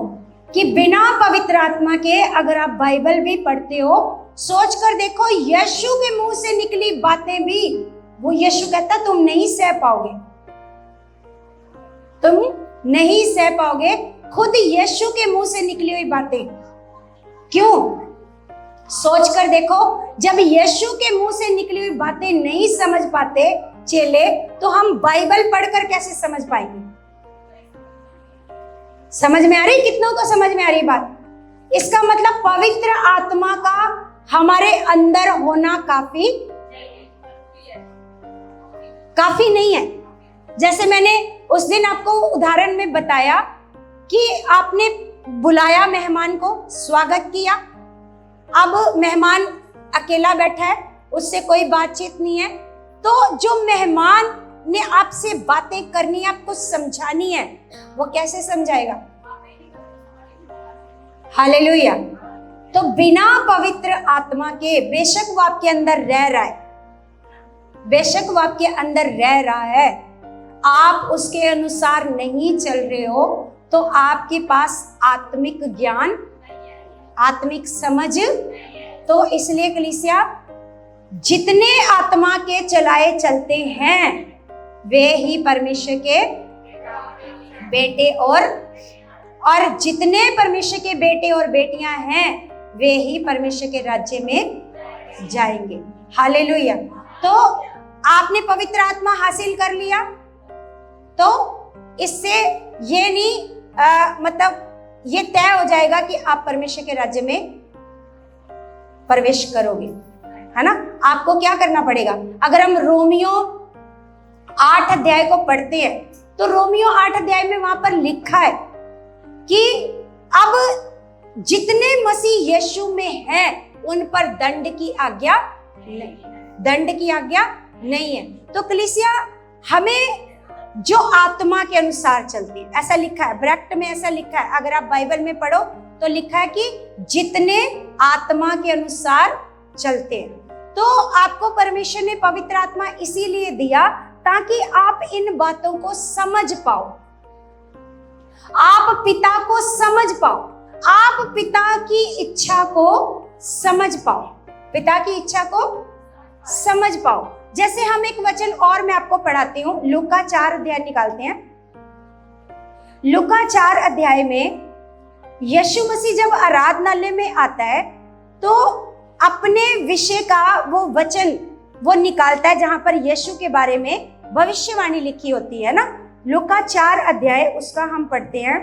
कि बिना पवित्र आत्मा के अगर आप बाइबल भी पढ़ते हो, सोच कर देखो, यीशु के मुंह से निकली बातें भी वो यीशु कहता तुम नहीं सह पाओगे, तुम नहीं सह पाओगे। खुद यीशु के मुंह से निकली हुई बातें। क्यों? सोच कर देखो, जब यीशु के मुंह से निकली हुई बातें नहीं समझ पाते चेले, तो हम बाइबल पढ़कर कैसे समझ पाएंगे? समझ में आ रही? कितनों को समझ में आ रही बात? इसका मतलब पवित्र आत्मा का हमारे अंदर होना काफी नहीं है। जैसे मैंने उस दिन आपको उदाहरण में बताया कि आपने बुलाया मेहमान को, स्वागत किया, अब मेहमान अकेला बैठा है, उससे कोई बातचीत नहीं है, तो जो मेहमान ने आपसे बातें करनी है, आपको समझानी है, वो कैसे समझाएगा? हालेलुया। तो बिना पवित्र आत्मा के, बेशक वो आपके अंदर रह रहा है, बेशक वो आपके अंदर रह रहा है, आप उसके अनुसार नहीं चल रहे हो, तो आपके पास आत्मिक ज्ञान, आत्मिक समझ, तो इसलिए कलीसिया जितने आत्मा के चलाए चलते हैं वे ही परमेश्वर के बेटे और जितने परमेश्वर के बेटे और बेटियां हैं वे ही परमेश्वर के राज्य में जाएंगे। हालेलुया। तो आपने पवित्र आत्मा हासिल कर लिया, तो इससे ये नहीं मतलब ये तय हो जाएगा कि आप परमेश्वर के राज्य में प्रवेश करोगे, है ना? आपको क्या करना पड़ेगा? अगर हम रोमियो 8 अध्याय को पढ़ते हैं, तो रोमियो 8 अध्याय में वहां पर लिखा है कि अब जितने मसीह यीशु में हैं उन पर दंड की आज्ञा नहीं है। तो कलीसिया हमें जो आत्मा के अनुसार चलती है, ऐसा लिखा है, ब्रैकेट में ऐसा लिखा है, अगर आप बाइबल में पढ़ो तो लिखा है कि जितने आत्मा के अनुसार चलते हैं। तो आपको परमेश्वर ने पवित्र आत्मा इसीलिए दिया ताकि आप इन बातों को समझ पाओ, आप पिता को समझ पाओ, आप पिता की इच्छा को समझ पाओ, पिता की इच्छा को समझ पाओ। जैसे हम एक वचन और मैं आपको पढ़ाती हूं, लूका 4 अध्याय निकालते हैं। लूका 4 अध्याय में यीशु मसीह जब आराधनालय में आता है तो अपने विषय का वो वचन वो निकालता है जहां पर यीशु के बारे में भविष्यवाणी लिखी होती है ना। लूका 4 अध्याय उसका हम पढ़ते हैं।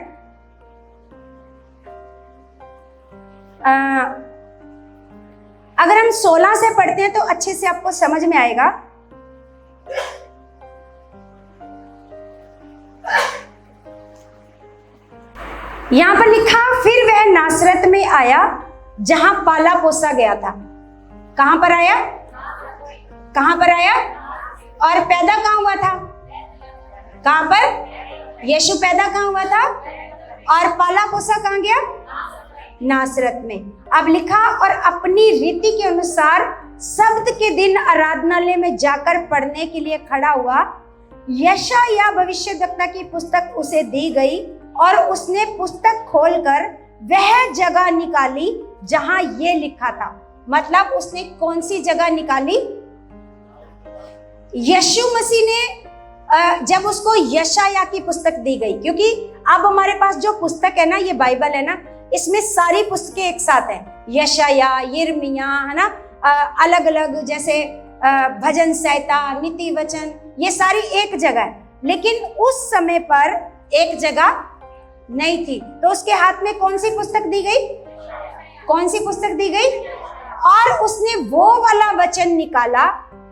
अगर हम 16 से पढ़ते हैं तो अच्छे से आपको समझ में आएगा। यहां पर लिखा, फिर वह नासरत में आया जहां पाला पोसा गया था। कहां पर आया? कहां पर आया? और पैदा कहां हुआ था? कहां पर? यीशु पैदा कहां हुआ था? और पाला पोसा कहां गया? नासरत में। अब लिखा, और अपनी रीति के अनुसार सब्त के दिन आराधनालय में जाकर पढ़ने के लिए खड़ा हुआ। यशायाह भविष्यद्वक्ता की पुस्तक उसे दी गई और उसने पुस्तक खोलकर वह जगह निकाली जहां ये लिखा था। मतलब उसने कौन सी जगह निकाली? यीशु मसीह ने जब उसको यशायाह की पुस्तक दी गई, क्योंकि अब हमारे पास जो पुस्तक है ना, ये बाइबल है ना, इसमें सारी पुस्तकें एक साथ हैं। यशायाह, यिर्मयाह, है ना, अलग अलग, जैसे भजन संहिता, नीति वचन, ये सारी एक जगह है। लेकिन उस समय पर एक जगह नहीं थी, तो उसके हाथ में कौन सी पुस्तक दी गई? कौन सी पुस्तक दी गई? और उसने वो वाला वचन निकाला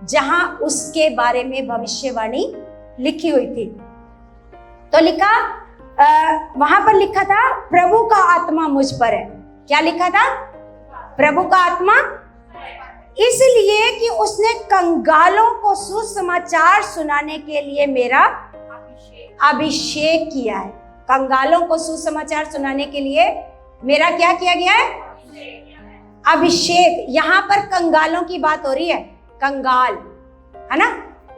जहां उसके बारे में भविष्यवाणी लिखी हुई थी। तो लिखा, वहां पर लिखा था, प्रभु का आत्मा मुझ पर है। क्या लिखा था? प्रभु का आत्मा, इसलिए कि उसने कंगालों को सुसमाचार सुनाने के लिए मेरा अभिषेक किया है। कंगालों को सुसमाचार सुनाने के लिए मेरा क्या किया गया है? अभिषेक। यहां पर कंगालों की बात हो रही है, कंगाल, है ना,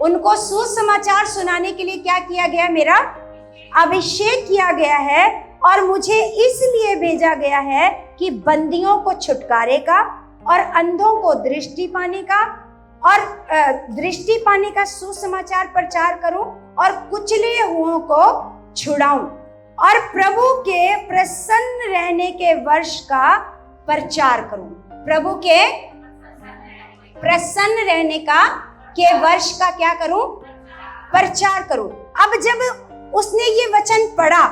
उनको सुसमाचार सुनाने के लिए क्या किया गया? मेरा अभिषेक किया गया है। और मुझे इसलिए भेजा गया है कि बंदियों को छुटकारे का और अंधों को दृष्टि पाने का और दृष्टि पाने का सुसमाचार प्रचार करूं और कुचले हुओं को छुड़ाऊं और प्रभु के प्रसन्न रहने के वर्ष का प्रचार करूं। प्रभु के प्रसन्न रहने के वर्ष का क्या करूं? प्रचार करूं। अब जब उसने ये वचन पढ़ा,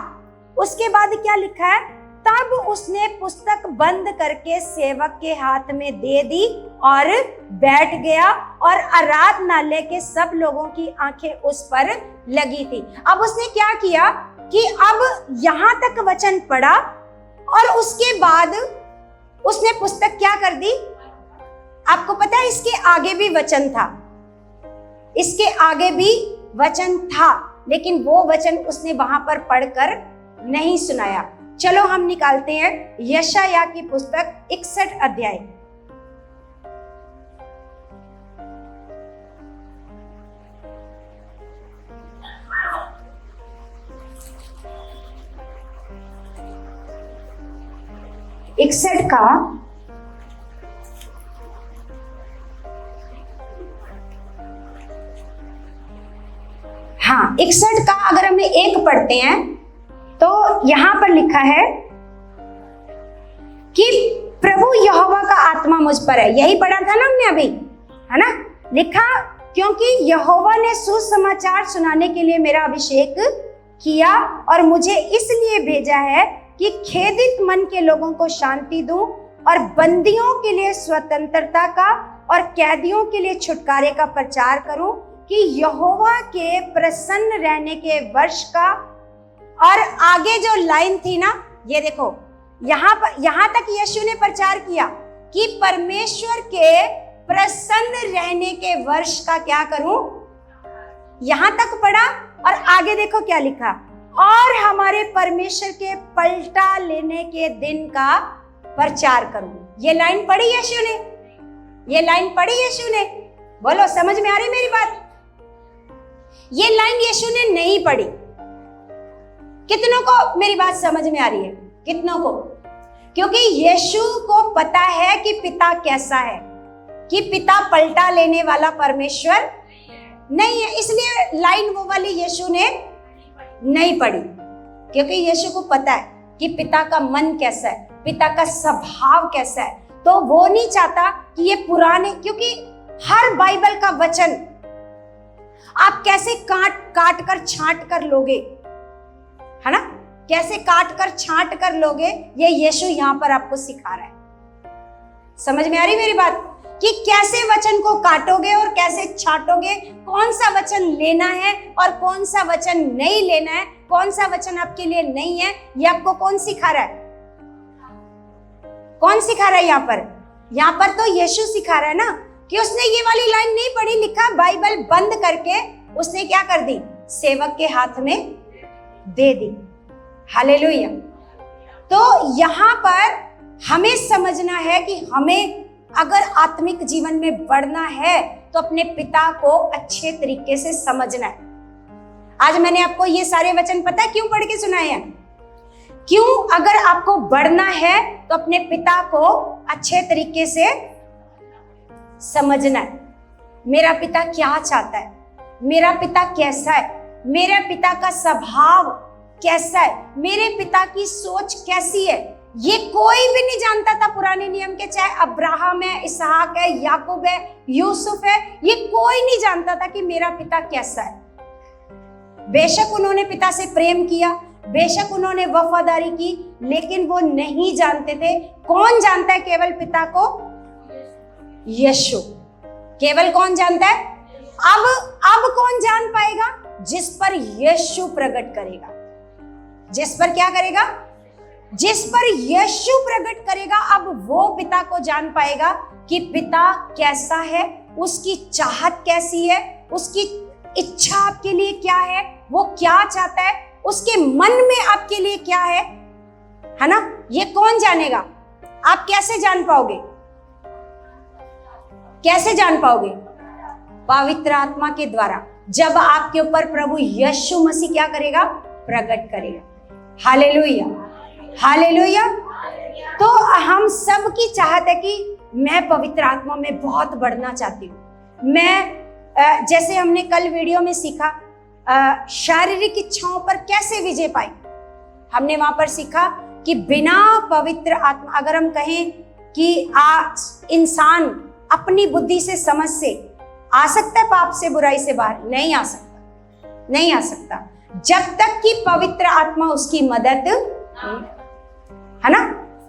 उसके बाद क्या लिखा है? तब उसने पुस्तक बंद करके सेवक के हाथ में दे दी और बैठ गया, और आराधनालय के सब लोगों की आंखें उस पर लगी थी। अब उसने क्या किया कि अब यहां तक वचन पढ़ा और उसके बाद उसने पुस्तक क्या कर दी? आपको पता है इसके आगे भी वचन था, इसके आगे भी वचन था, लेकिन वो वचन उसने वहां पर पढ़कर नहीं सुनाया। चलो हम निकालते हैं यशायाह की पुस्तक 61 अध्याय। इकसठ का हाँ 61 का अगर हमें एक पढ़ते हैं तो यहां पर लिखा है कि प्रभु यहोवा का आत्मा मुझ पर है। यही पढ़ा था ना हमने अभी, है ना? लिखा, क्योंकि यहोवा ने सुसमाचार सुनाने के लिए मेरा अभिषेक किया और मुझे इसलिए भेजा है कि खेदित मन के लोगों को शांति दूं और बंदियों के लिए स्वतंत्रता का और कैदियों के लिए छुटकारे का प्रचार करूं, कि यहोवा के प्रसन्न रहने के वर्ष का। और आगे जो लाइन थी ना, ये देखो, यहां तक यीशु ने प्रचार किया कि परमेश्वर के प्रसन्न रहने के वर्ष का क्या करूं, यहां तक पढ़ा। और आगे देखो क्या लिखा, और हमारे परमेश्वर के पलटा लेने के दिन का प्रचार करूं। ये लाइन पढ़ी यीशु ने, ये लाइन पढ़ी यीशु ने। बोलो, समझ में आ रही मेरी बात? ये लाइन यीशु ने नहीं पढ़ी। कितनों को मेरी बात समझ में आ रही है? कितनों को? क्योंकि यीशु को पता है कि पिता कैसा है, कि पिता पलटा लेने वाला परमेश्वर नहीं है, इसलिए लाइन वो वाली यीशु ने नहीं पढ़ी। क्योंकि यीशु को पता है कि पिता का मन कैसा है, पिता का स्वभाव कैसा है, तो वो नहीं चाहता कि ये पुराने, क्योंकि हर बाइबल का वचन आप कैसे काट कर छांट कर लोगे, है ना? कैसे काट कर छांट कर लोगे, ये यीशु यहां पर आपको सिखा रहा है। समझ में आ रही मेरी बात कि कैसे वचन को काटोगे और कैसे छाटोगे, कौन सा वचन लेना है और कौन सा वचन नहीं लेना है, कौन सा वचन आपके लिए नहीं है, ये आपको कौन सिखा रहा है? कौन सिखा रहा है यहाँ पर? यहाँ पर तो यीशु सिखा रहा है ना, कि उसने ये वाली लाइन नहीं पढ़ी लिखा, बाइबल बंद करके उसने क्या कर दी? सेवक के हाथ में दे दी। हालेलुया। तो यहाँ पर हमें समझना है कि हमें अगर आत्मिक जीवन में बढ़ना है तो अपने पिता को अच्छे तरीके से समझना है। आज मैंने आपको ये सारे वचन पता है क्यों पढ़ के सुनाए हैं? क्यों? अगर आपको बढ़ना है तो अपने पिता को अच्छे तरीके से समझना है। मेरा पिता क्या चाहता है, मेरा पिता कैसा है, मेरे पिता का स्वभाव कैसा है, मेरे पिता की सोच कैसी है, ये कोई भी नहीं जानता था पुराने नियम के। चाहे अब्राहम है, इसहाक है, याकूब है, यूसुफ है, ये कोई नहीं जानता था कि मेरा पिता कैसा है। बेशक उन्होंने पिता से प्रेम किया, बेशक उन्होंने वफादारी की, लेकिन वो नहीं जानते थे। कौन जानता है केवल पिता को? यीशु। केवल कौन जानता है? अब कौन जान पाएगा? जिस पर यीशु प्रकट करेगा। जिस पर क्या करेगा? जिस पर यीशु प्रकट करेगा, अब वो पिता को जान पाएगा कि पिता कैसा है, उसकी चाहत कैसी है, उसकी इच्छा आपके लिए क्या है, वो क्या चाहता है, उसके मन में आपके लिए क्या है ना? ये कौन जानेगा? आप कैसे जान पाओगे? कैसे जान पाओगे? पवित्र आत्मा के द्वारा। जब आपके ऊपर प्रभु यीशु मसीह क्या करेगा? प्रकट करेगा। Hallelujah, hallelujah. तो हम सब की चाहत है कि मैं पवित्र आत्मा में बहुत बढ़ना चाहती हूँ। मैं जैसे हमने कल वीडियो में सीखा शारीरिक इच्छाओं पर कैसे विजय पाई। हमने वहां पर सीखा कि बिना पवित्र आत्मा, अगर हम कहें कि इंसान अपनी बुद्धि से, समझ से आ सकता है पाप से, बुराई से बाहर? नहीं आ सकता, नहीं आ सकता, जब तक कि पवित्र आत्मा उसकी मदद, है ना?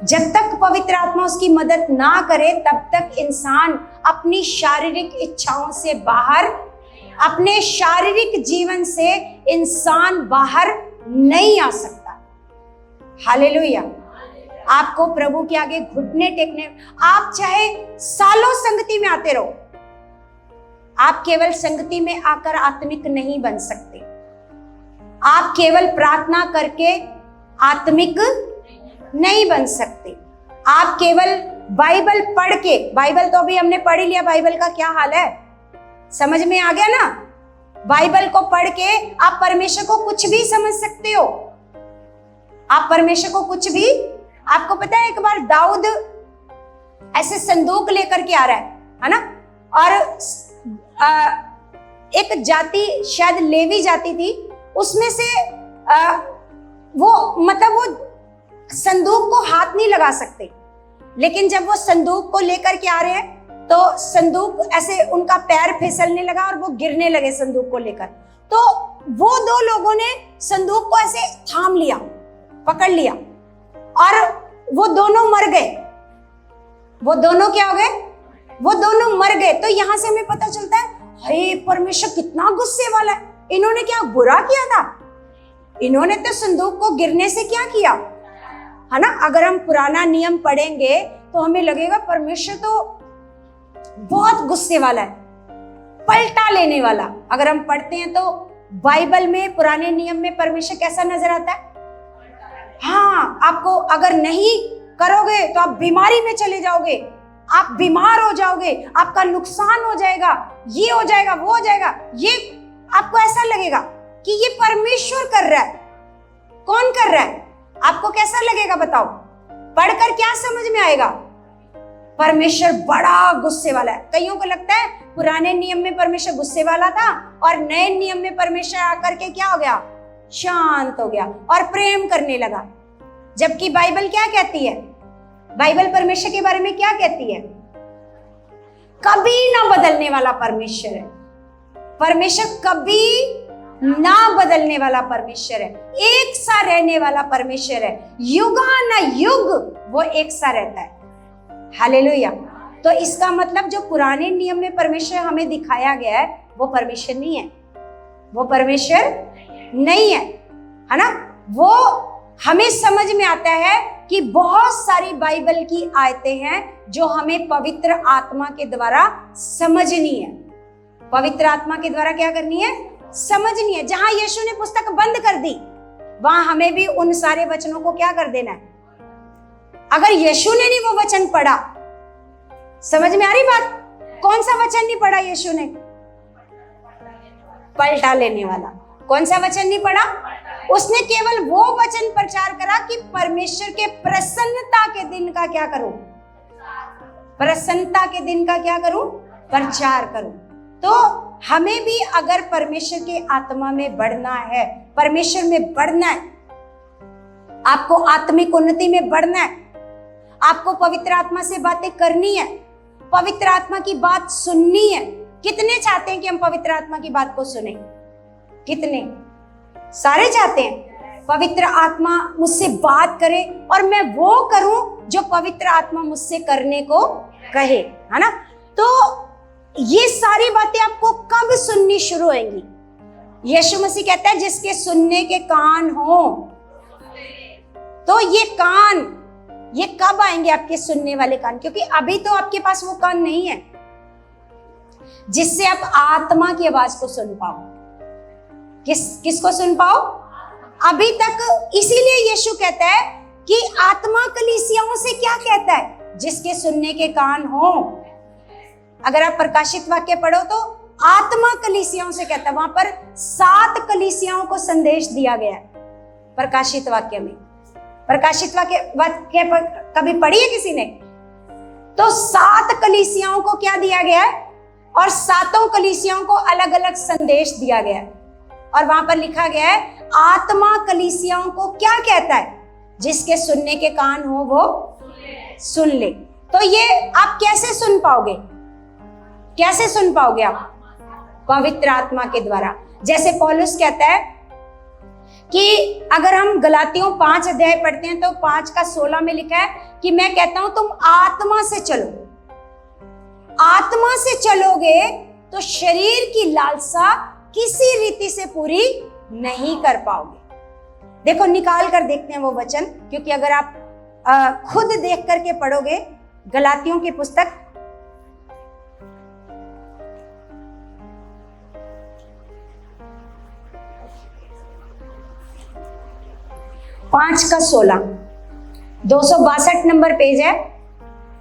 जब तक पवित्र आत्मा उसकी मदद ना करे तब तक इंसान अपनी शारीरिक इच्छाओं से बाहर, अपने शारीरिक जीवन से इंसान बाहर नहीं आ सकता। हालेलुया। आपको प्रभु के आगे घुटने टेकने, आप चाहे सालों संगति में आते रहो, आप केवल संगति में आकर आत्मिक नहीं बन सकते। आप केवल प्रार्थना करके आत्मिक नहीं बन सकते। आप केवल बाइबल पढ़ के, बाइबल तो अभी हमने पढ़ ही लिया, बाइबल का क्या हाल है समझ में आ गया ना? बाइबल को पढ़ के आप परमेश्वर को कुछ भी समझ सकते हो। आप परमेश्वर को कुछ भी, आपको पता है एक बार दाऊद ऐसे संदूक लेकर के आ रहा है ना? और एक जाति, शायद लेवी जाति थी, उसमें से वो संदूक को हाथ नहीं लगा सकते, लेकिन जब वो संदूक को लेकर के आ रहे हैं तो संदूक ऐसे उनका पैर फिसलने लगा और वो गिरने लगे संदूक को लेकर। तो वो दो लोगों ने संदूक को ऐसे थाम लिया, पकड़ लिया, और वो दोनों मर गए। वो दोनों क्या हो गए? वो दोनों मर गए। तो यहां से हमें पता चलता है, हे परमेश्वर कितना गुस्से वाला है। इन्होंने क्या बुरा किया था? इन्होंने तो संदूक को गिरने से क्या किया, है ना? अगर हम पुराना नियम पढ़ेंगे तो हमें लगेगा परमेश्वर तो बहुत गुस्से वाला है, पलटा लेने वाला। अगर हम पढ़ते हैं तो बाइबल में, पुराने नियम में परमेश्वर कैसा नजर आता है? हाँ, आपको अगर नहीं करोगे तो आप बीमारी में चले जाओगे, आप बीमार हो जाओगे, आपका नुकसान हो जाएगा, ये हो जाएगा, वो हो जाएगा। ये आपको ऐसा लगेगा कि ये परमेश्वर कर रहा है। कौन कर रहा है? आपको कैसा लगेगा बताओ? पढ़कर क्या समझ में आएगा? परमेश्वर बड़ा गुस्से वाला है। कईयों को लगता है पुराने नियम में परमेश्वर गुस्से वाला था और नए नियम में परमेश्वर आकर के क्या हो गया? शांत हो गया और प्रेम करने लगा। जबकि बाइबल क्या कहती है? बाइबल परमेश्वर के बारे में क्या कहती है? कभी ना बदलने वाला परमेश्वर है। परमेश्वर कभी ना बदलने वाला परमेश्वर है, एक सा रहने वाला परमेश्वर है। युगा ना युग वो एक सा रहता है। हालेलुया। तो इसका मतलब जो पुराने नियम में परमेश्वर हमें दिखाया गया है वो परमेश्वर नहीं है, वो परमेश्वर नहीं है ना। वो हमें समझ में आता है कि बहुत सारी बाइबल की आयतें हैं जो हमें पवित्र आत्मा के द्वारा समझनी है। पवित्र आत्मा के द्वारा क्या करनी है? समझनी है। जहां यीशु ने पुस्तक बंद कर दी वहां हमें भी उन सारे वचनों को क्या कर देना है। अगर यीशु ने नहीं वो वचन पढ़ा, समझ में आ रही बात? कौन सा वचन नहीं पढ़ा यीशु ने? पलटा लेने वाला। कौन सा वचन नहीं पढ़ा? उसने केवल वो वचन प्रचार करा कि परमेश्वर के प्रसन्नता के दिन का क्या करूं? प्रसन्नता के दिन का क्या करूं? प्रचार करूं। तो हमें भी अगर परमेश्वर के आत्मा में बढ़ना है, परमेश्वर में बढ़ना है, आपको आत्मिक उन्नति में बढ़ना है, आपको पवित्र आत्मा से बातें करनी है, पवित्र आत्मा की बात सुननी है। कितने चाहते हैं कि हम पवित्र आत्मा की बात को सुने? कितने? सारे चाहते हैं पवित्र आत्मा मुझसे बात करे और मैं वो करूं जो पवित्र आत्मा मुझसे करने को कहे, है ना। तो ये सारी बातें आपको कब सुननी शुरू होंगी? यीशु मसीह कहता है जिसके सुनने के कान हो। तो ये कान, ये कब आएंगे आपके सुनने वाले कान? क्योंकि अभी तो आपके पास वो कान नहीं है जिससे आप आत्मा की आवाज को सुन पाओ। किसको सुन पाओ? अभी तक। इसीलिए यीशु कहता है कि आत्मा कलीसियाओं से क्या कहता है? जिसके सुनने के कान हो। अगर आप प्रकाशित वाक्य पढ़ो तो आत्मा कलीसियाओं से कहता है। वहां पर 7 कलीसियाओं को संदेश दिया गया है प्रकाशित वाक्य में। प्रकाशित वाक्य कभी पढ़ी है किसी ने? तो 7 कलीसियाओं को क्या दिया गया है? और 7 कलीसियाओं को अलग अलग संदेश दिया गया है। और वहां पर लिखा गया है आत्मा कलीसियाओं को क्या कहता है? जिसके सुनने के कान हो वो सुन ले। तो ये आप कैसे सुन पाओगे? कैसे सुन पाओगे आप? पवित्र आत्मा के द्वारा। जैसे पौलुस कहता है कि अगर हम गलातियों 5 अध्याय पढ़ते हैं तो 5 का 16 में लिखा है कि मैं कहता हूं तुम आत्मा से चलो। आत्मा से चलोगे तो शरीर की लालसा किसी रीति से पूरी नहीं कर पाओगे। देखो निकाल कर देखते हैं वो वचन, क्योंकि अगर आप खुद देख करके पढ़ोगे गलातियों की पुस्तक 5 का 16, 262 नंबर पेज है।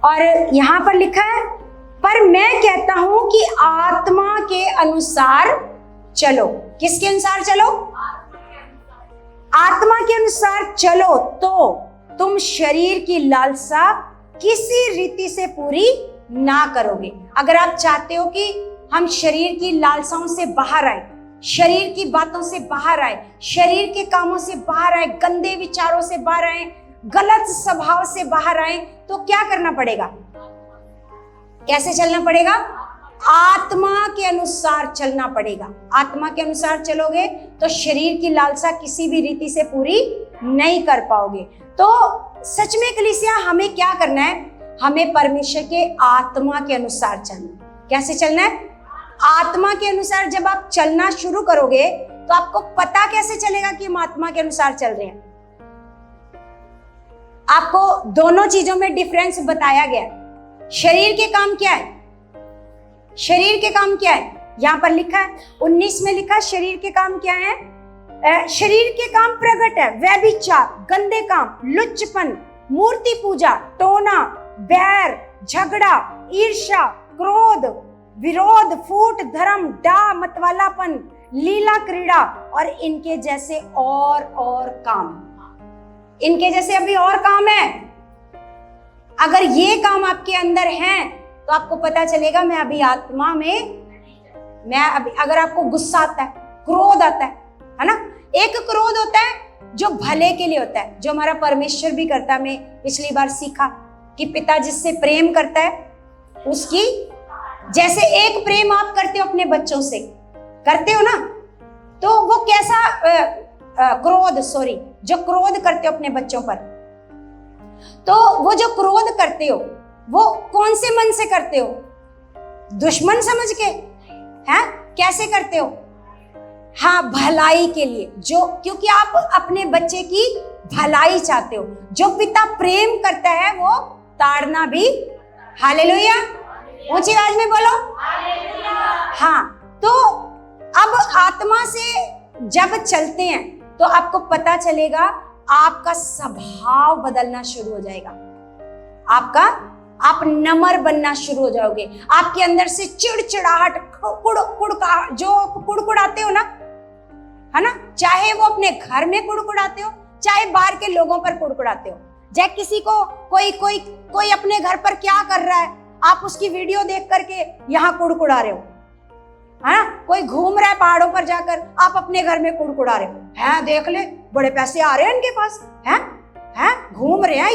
और यहां पर लिखा है पर मैं कहता हूं कि आत्मा के अनुसार चलो। किसके अनुसार चलो? आत्मा के अनुसार चलो तो तुम शरीर की लालसा किसी रीति से पूरी ना करोगे। अगर आप चाहते हो कि हम शरीर की लालसाओं से बाहर आए, शरीर की बातों से बाहर आए, शरीर के कामों से बाहर आए, गंदे विचारों से बाहर आए, गलत स्वभाव से बाहर आए, तो क्या करना पड़ेगा? कैसे चलना पड़ेगा? आत्मा के अनुसार चलना पड़ेगा। आत्मा के अनुसार चलोगे तो शरीर की लालसा किसी भी रीति से पूरी नहीं कर पाओगे। तो सच में कलीसिया हमें क्या करना है? हमें परमेश्वर के आत्मा के अनुसार चलना। कैसे चलना है? आत्मा के अनुसार। जब आप चलना शुरू करोगे तो आपको पता कैसे चलेगा कि हम आत्मा के अनुसार चल रहे हैं? आपको दोनों चीजों में डिफरेंस बताया गया। शरीर के काम क्या है? शरीर के काम क्या है? यहां पर लिखा है 19 में लिखा है शरीर के काम क्या है? शरीर के काम प्रगट है व्यभिचार, गंदे काम, लुच्चपन, मूर्ति पूजा, टोना, बैर, झगड़ा, ईर्ष्या, क्रोध, विरोध, फूट, धर्म, डा, मतवालापन, लीला क्रीड़ा और इनके जैसे और काम। इनके जैसे अभी और काम है। अगर ये काम आपके अंदर हैं तो आपको पता चलेगा मैं अभी आत्मा में, मैं अभी, अगर आपको गुस्सा आता है, क्रोध आता है ना? एक क्रोध होता है जो भले के लिए होता है, जो हमारा परमेश्वर भी करता है। मैं पिछली बार सीखा कि पिता जिससे प्रेम करता है उसकी जैसे एक प्रेम आप करते हो अपने बच्चों से, करते हो ना? तो वो कैसा जो क्रोध करते हो अपने बच्चों पर, तो वो जो क्रोध करते हो वो कौन से मन से करते हो? दुश्मन समझ के? हैं? कैसे करते हो? हाँ, भलाई के लिए, जो क्योंकि आप अपने बच्चे की भलाई चाहते हो। जो पिता प्रेम करता है वो ताड़ना भी, हालेलुया, ऊंची आवाज में बोलो, हाँ। तो अब आत्मा से जब चलते हैं तो आपको पता चलेगा, आपका स्वभाव बदलना शुरू हो जाएगा। आप नम्र बनना शुरू हो जाओगे। आपके अंदर से चिड़चिड़ाहट, जो कुड़कुड़ाते हो ना, है ना, चाहे वो अपने घर में कुड़कुड़ाते हो, चाहे बाहर के लोगों पर कुड़कुड़ाते हो। चाहे किसी को कोई अपने घर पर क्या कर रहा है, आप उसकी वीडियो देख करके यहाँ कुड़कुड़ा रहे हो, है ना। कोई घूम रहा है पहाड़ों पर जाकर, आप अपने घर में कुड़कुड़ा रहे हो, हैं देख ले बड़े पैसे आ रहे हैं इनके पास, हैं घूम रहे हैं,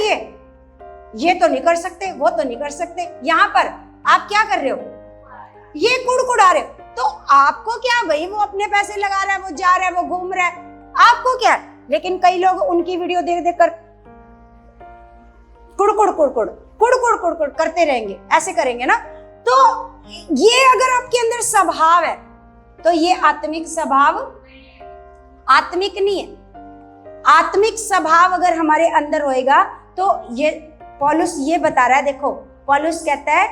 ये तो नहीं कर सकते, वो तो नहीं कर सकते। यहाँ पर आप क्या कर रहे हो? ये कुड़कुड़ा रहे हो। तो आपको क्या भाई, वो अपने पैसे लगा रहा है, वो जा रहा है, वो घूम रहा है, आपको क्या? लेकिन कई लोग उनकी वीडियो देख देख कर कुड़कुड़ करते रहेंगे, ऐसे करेंगे ना। तो ये अगर आपके अंदर स्वभाव है तो ये आत्मिक स्वभाव आत्मिक नहीं है। आत्मिक स्वभाव अगर हमारे अंदर होएगा तो ये पौलुस ये बता रहा है। देखो पौलुस कहता है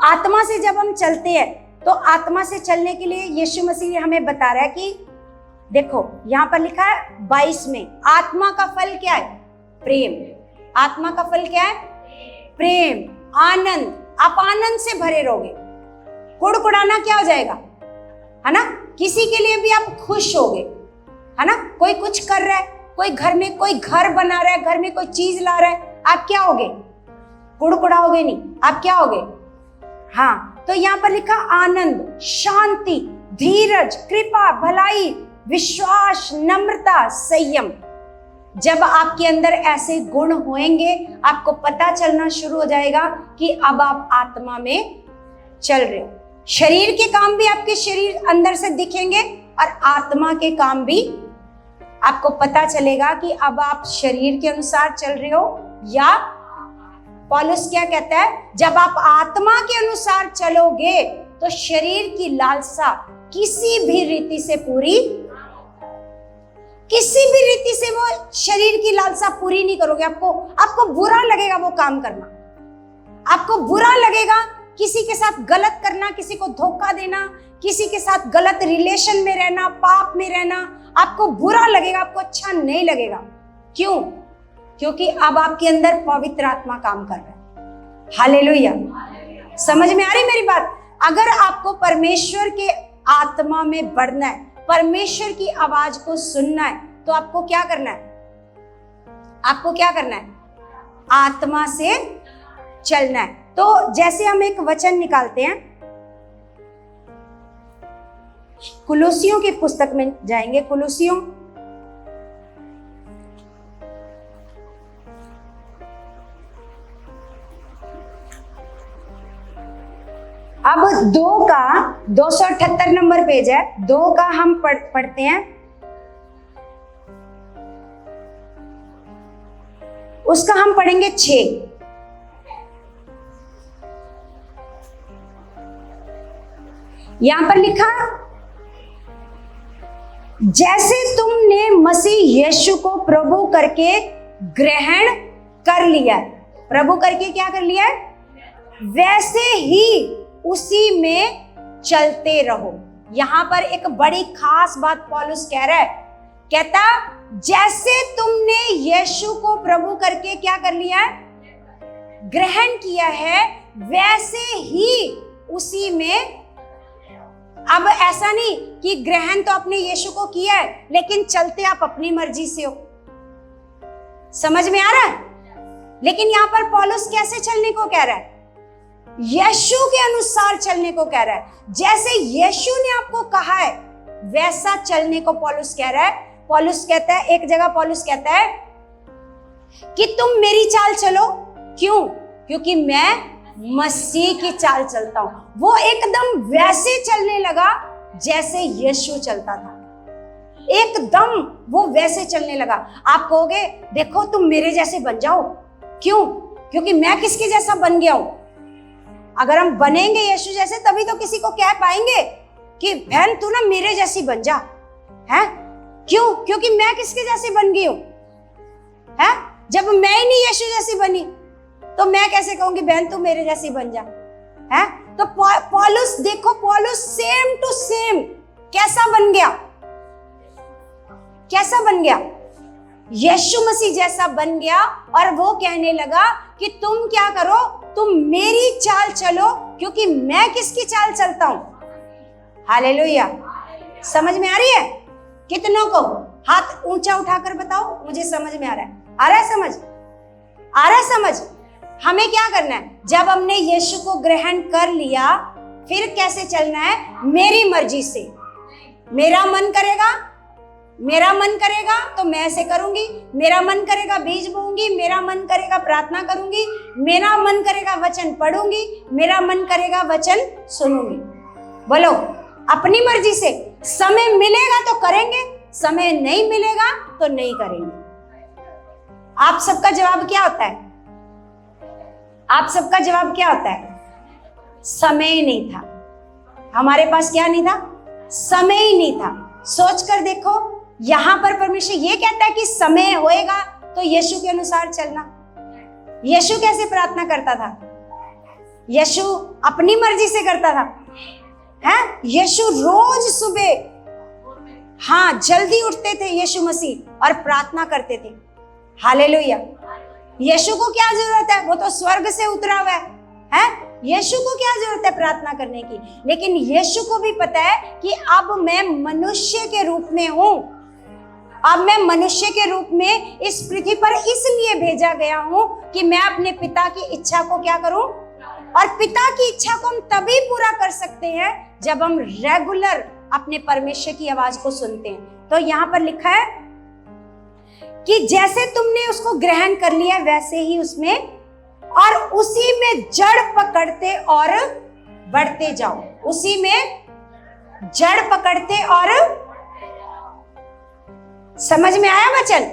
आत्मा से जब हम चलते हैं तो आत्मा से चलने के लिए यीशु मसीह हमें बता रहा है कि देखो यहाँ पर लिखा है 22 में, आत्मा का फल क्या है? प्रेम। आत्मा का फल क्या है? प्रेम, आनंद। आप आनंद से भरे रहोगे। कुड़कुड़ाना क्या हो जाएगा, है ना। किसी के लिए भी आप खुश होगे, है ना। कोई कुछ कर रहा है, कोई घर में कोई घर बना रहा है, घर में कोई चीज ला रहा है, आप क्या होगे? कुड़कुड़ाओगे नहीं, आप क्या होगे? हाँ, तो यहाँ पर लिखा आनंद, शांति, धीरज, कृपा, भलाई, विश्वास, नम्रता, संयम। जब आपके अंदर ऐसे गुण होंगे, आपको पता चलना शुरू हो जाएगा कि अब आप आत्मा में चल रहे हो। शरीर के काम भी आपके शरीर अंदर से दिखेंगे और आत्मा के काम भी आपको पता चलेगा कि अब आप शरीर के अनुसार चल रहे हो या पौलुस क्या कहता है, जब आप आत्मा के अनुसार चलोगे तो शरीर की लालसा किसी भी रीति से वो शरीर की लालसा पूरी नहीं करोगे। आपको बुरा लगेगा वो काम करना, आपको बुरा लगेगा किसी के साथ गलत करना, किसी को धोखा देना, किसी के साथ गलत रिलेशन में रहना, पाप में रहना, आपको बुरा लगेगा, आपको अच्छा नहीं लगेगा। क्यों? क्योंकि अब आपके अंदर पवित्र आत्मा काम कर रहा है। हालेलुया। समझ में आ रही मेरी बात? अगर आपको परमेश्वर के आत्मा में बढ़ना है, परमेश्वर की आवाज को सुनना है, तो आपको क्या करना है? आपको क्या करना है? आत्मा से चलना है। तो जैसे हम एक वचन निकालते हैं, कुलुसियों की पुस्तक में जाएंगे। कुलुसियों अब 2 का 278 नंबर पेज है, 2 का हम पढ़ते हैं। उसका हम पढ़ेंगे 6। यहां पर लिखा, जैसे तुमने मसीह यीशु को प्रभु करके ग्रहण कर लिया है, प्रभु करके क्या कर लिया है, वैसे ही उसी में चलते रहो। यहां पर एक बड़ी खास बात पौलुस कह रहा है, कहता जैसे तुमने यीशु को प्रभु करके क्या कर लिया है, ग्रहण किया है, वैसे ही उसी में। अब ऐसा नहीं कि ग्रहण तो आपने यीशु को किया है लेकिन चलते आप अपनी मर्जी से हो। समझ में आ रहा है? लेकिन यहां पर पौलुस कैसे चलने को कह रहा है? यीशु के अनुसार चलने को कह रहा है। जैसे यीशु ने आपको कहा है वैसा चलने को पौलुस कह रहा है। पौलुस कहता है, एक जगह पौलुस कहता है कि तुम मेरी चाल चलो। क्यों? क्योंकि मैं मसीह की चाल चलता हूं। वो एकदम वैसे चलने लगा जैसे यीशु चलता था, एकदम वो वैसे चलने लगा। आप कहोगे देखो तुम मेरे जैसे बन जाओ। क्यों? क्योंकि मैं किसके जैसा बन गया हूं। अगर हम बनेंगे यीशु जैसे तभी तो किसी को कह पाएंगे कि बहन तू ना मेरे जैसी बन जा, है? क्यों? क्योंकि मैं किसके जैसी बन गई हूं, है? जब मैं ही नहीं यीशु जैसी बनी तो मैं कैसे कहूंगी बहन तू मेरे जैसी बन जा, है? तो पौलुस देखो, पौलुस सेम टू सेम कैसा बन गया, कैसा बन गया? यीशु मसीह जैसा बन गया। और वो कहने लगा कि तुम क्या करो, तुम मेरी चाल चलो, क्योंकि मैं किसकी चाल चलता हूं। हालेलुया। समझ में आ रही है? कितनों को हाथ ऊंचा उठाकर बताओ, मुझे समझ में आ रहा है? आ रहा है समझ? आ रहा है समझ? हमें क्या करना है? जब हमने यीशु को ग्रहण कर लिया फिर कैसे चलना है? मेरी मर्जी से। मेरा मन करेगा, मेरा मन करेगा तो मैं ऐसे करूंगी, मेरा मन करेगा बीज बोऊंगी, मेरा मन करेगा प्रार्थना करूंगी, मेरा मन करेगा वचन पढ़ूंगी, मेरा मन करेगा वचन सुनूंगी। बोलो, अपनी मर्जी से। समय मिलेगा तो करेंगे, समय नहीं मिलेगा तो नहीं करेंगे। आप सबका जवाब क्या होता है? आप सबका जवाब क्या होता है? समय नहीं था। हमारे पास क्या नहीं था? समय ही नहीं था। सोच कर देखो, यहां पर परमेश्वर ये कहता है कि समय होएगा तो यीशु के अनुसार चलना। यीशु कैसे प्रार्थना करता था? यीशु अपनी मर्जी से करता था, है? यीशु रोज सुबह, हाँ, जल्दी उठते थे यीशु मसीह और प्रार्थना करते थे। हालेलुया। यीशु को क्या जरूरत है? वो तो स्वर्ग से उतरा हुआ है? यीशु को क्या जरूरत है प्रार्थना करने की? लेकिन यीशु को भी पता है कि अब मैं मनुष्य के रूप में हूं, अब मैं मनुष्य के रूप में इस पृथ्वी पर इसलिए भेजा गया हूं कि मैं अपने पिता की इच्छा को क्या करूं। और पिता की इच्छा को हम तभी पूरा कर सकते हैं जब हम रेगुलर अपने परमेश्वर की आवाज को सुनते हैं। तो यहां पर लिखा है कि जैसे तुमने उसको ग्रहण कर लिया वैसे ही उसमें और उसी में जड़ पकड़ते और बढ़ते जाओ। उसी में जड़ पकड़ते और, समझ में आया वचन?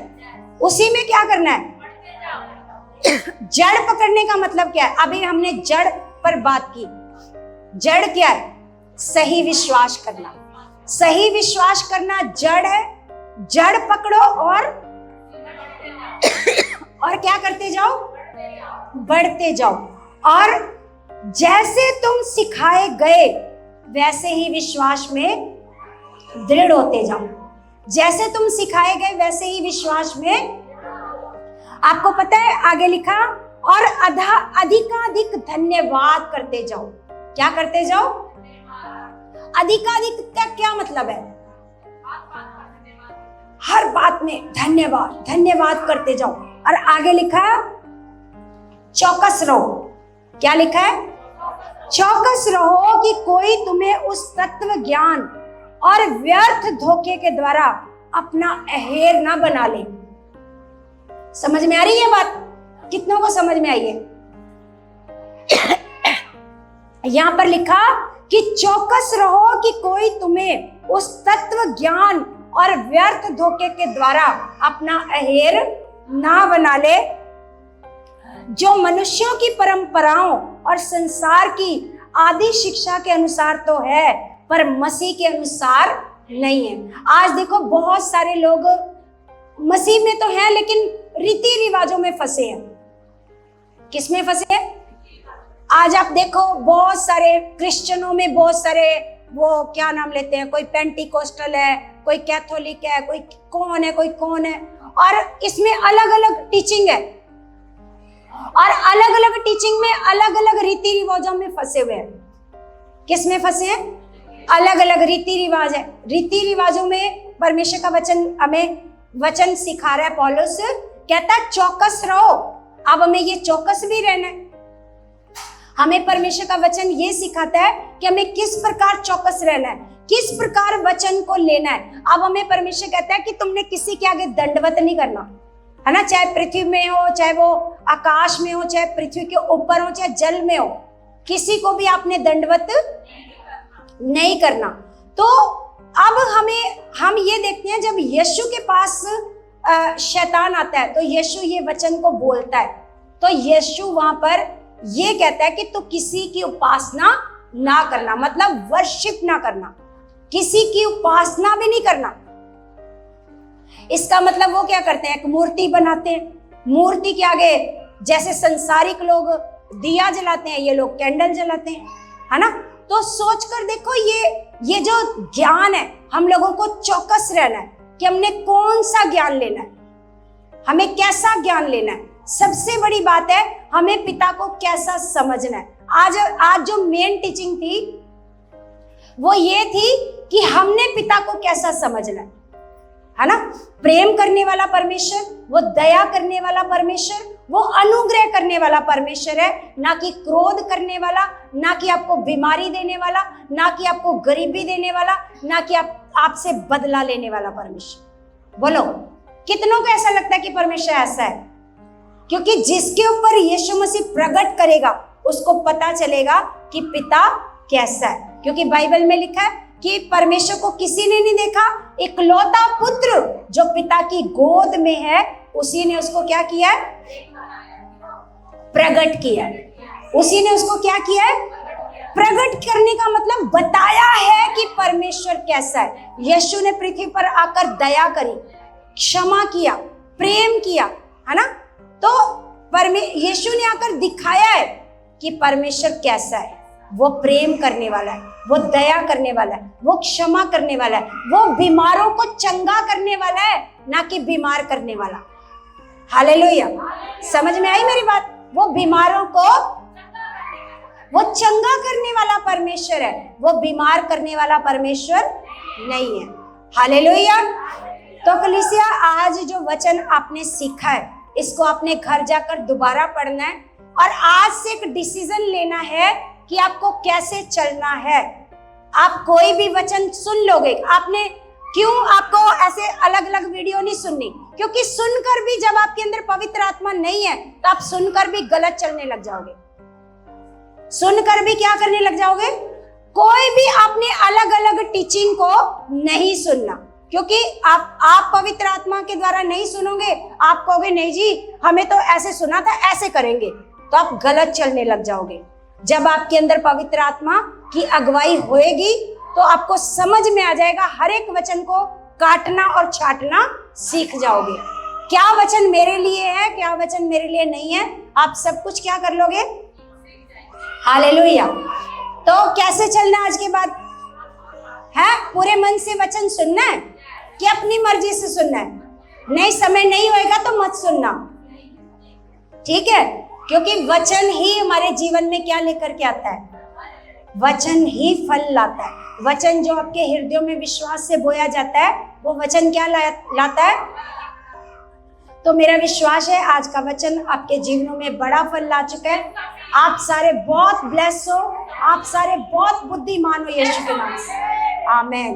उसी में क्या करना है? जड़ पकड़ने का मतलब क्या है? अभी हमने जड़ पर बात की। जड़ क्या है? सही विश्वास करना। सही विश्वास करना जड़ है। जड़ पकड़ो और क्या करते जाओ? बढ़ते जाओ। और जैसे तुम सिखाए गए वैसे ही विश्वास में दृढ़ होते जाओ। जैसे तुम सिखाए गए वैसे ही विश्वास में। आपको पता है आगे लिखा, और अधिकाधिक धन्यवाद करते जाओ। क्या करते जाओ? अधिकाधिक का क्या मतलब है? हर बात में धन्यवाद, धन्यवाद करते जाओ। और आगे लिखा चौकस रहो। क्या लिखा है? चौकस रहो कि कोई तुम्हें उस तत्व ज्ञान और व्यर्थ धोखे के द्वारा अपना अहेर ना बना ले। समझ में आ रही है बात? कितनों को समझ में आई है? यहां पर लिखा कि चौकस रहो कि कोई तुम्हें उस तत्व ज्ञान और व्यर्थ धोखे के द्वारा अपना अहेर ना बना ले, जो मनुष्यों की परंपराओं और संसार की आदि शिक्षा के अनुसार तो है पर मसीह के अनुसार नहीं है। आज देखो बहुत सारे लोग मसीह में तो हैं लेकिन रीति रिवाजों में फंसे हैं। किस में फंसे हैं? आज आप देखो बहुत सारे क्रिश्चियनों में बहुत सारे वो क्या नाम लेते हैं, कोई पेंटिकोस्टल है, कोई कैथोलिक है, कोई कौन है, कोई कौन है, और इसमें अलग अलग टीचिंग है और अलग अलग टीचिंग में अलग अलग रीति रिवाजों में फंसे हुए हैं। किस में फंसे हैं? अलग अलग रीति रिवाज है। रीति रिवाजों में परमेश्वर का वचन हमें वचन सिखा रहा है। पौलुस कहता है चौकस रहो। अब हमें ये चौकस भी रहना है। हमें परमेश्वर का वचन ये सिखाता है कि हमें किस प्रकार चौकस रहना है, किस प्रकार वचन को लेना है। अब हमें परमेश्वर कहता है कि तुमने किसी के आगे दंडवत नहीं करना, है ना। चाहे पृथ्वी में हो, चाहे वो आकाश में हो, चाहे पृथ्वी के ऊपर हो, चाहे जल में हो, किसी को भी आपने दंडवत नहीं करना। तो अब हम ये देखते हैं, जब यीशु के पास शैतान आता है तो यीशु ये वचन को बोलता है तो यीशु वहां पर ये कहता है कि तू किसी की उपासना ना करना, मतलब वर्शिप ना करना, किसी की उपासना भी नहीं करना। इसका मतलब वो क्या करते हैं, एक मूर्ति बनाते हैं, मूर्ति के आगे जैसे संसारिक लोग दिया जलाते हैं, ये लोग कैंडल जलाते हैं, है ना। तो सोच कर देखो, ये जो ज्ञान है, हम लोगों को चौकस रहना है कि हमने कौन सा ज्ञान लेना है, हमें कैसा ज्ञान लेना है। सबसे बड़ी बात है हमें पिता को कैसा समझना है। आज जो मेन टीचिंग थी वो ये थी कि हमने पिता को कैसा समझना है ना। प्रेम करने वाला परमेश्वर, वो दया करने वाला परमेश्वर, वो अनुग्रह करने वाला परमेश्वर है, ना कि क्रोध करने वाला, ना कि आपको बीमारी देने वाला, ना कि आपको गरीबी देने वाला, ना कि आपसे बदला लेने वाला परमेश्वर। बोलो कितनों को ऐसा लगता है कि परमेश्वर ऐसा है? क्योंकि जिसके ऊपर यीशु मसीह प्रकट करेगा उसको पता चलेगा कि पिता कैसा है। क्योंकि बाइबल में लिखा है कि परमेश्वर को किसी ने नहीं देखा, इकलौता पुत्र जो पिता की गोद में है उसी ने उसको क्या किया है, प्रकट किया है। उसी ने उसको क्या किया है, प्रकट करने का मतलब बताया है कि परमेश्वर कैसा है। यीशु ने पृथ्वी पर आकर दया करी, क्षमा किया, प्रेम किया, है ना। तो यीशु ने आकर दिखाया है कि परमेश्वर कैसा है। वो प्रेम करने वाला है, वो दया करने वाला है, वो क्षमा करने वाला है, वो बीमारों को चंगा करने वाला है, ना कि बीमार करने वाला। हालेलुया, समझ में आई मेरी बात? वो बीमारों को वो चंगा करने वाला परमेश्वर है, वो बीमार करने वाला परमेश्वर नहीं है। हालेलुया। तो कलीसिया, आज जो वचन आपने सीखा है इसको आपने घर जाकर दोबारा पढ़ना है और आज से एक डिसीजन लेना है कि आपको कैसे चलना है। आप कोई भी वचन सुन लोगे, आपने क्यों आपको ऐसे अलग अलग वीडियो नहीं सुननी? क्योंकि सुनकर भी जब आपके अंदर पवित्र आत्मा नहीं है तो आप सुनकर भी गलत चलने लग जाओगे। सुनकर भी क्या करने लग जाओगे? कोई भी आपने अलग अलग टीचिंग को नहीं सुनना, क्योंकि आप पवित्र आत्मा के द्वारा नहीं सुनोगे। आप कहोगे नहीं जी हमें तो ऐसे सुना था, ऐसे करेंगे, तो आप गलत चलने लग जाओगे। जब आपके अंदर पवित्र आत्मा की अगुवाई होएगी तो आपको समझ में आ जाएगा, हर एक वचन को काटना और छाटना सीख जाओगे। क्या वचन मेरे लिए है, क्या वचन मेरे लिए नहीं है, आप सब कुछ क्या कर लोगे। हालेलुया। तो कैसे चलना आज के बाद है? पूरे मन से वचन सुनना है कि अपनी मर्जी से सुनना है? नहीं, समय नहीं होएगा तो मत सुनना, ठीक है? क्योंकि वचन ही हमारे जीवन में क्या लेकर के आता है? वचन ही फल लाता है। वचन जो आपके हृदयों में विश्वास से बोया जाता है वो वचन क्या लाता है? तो मेरा विश्वास है आज का वचन आपके जीवनों में बड़ा फल ला चुका है। आप सारे बहुत ब्लेस हो, आप सारे बहुत बुद्धिमान हो यीशु के नाम से। आमीन।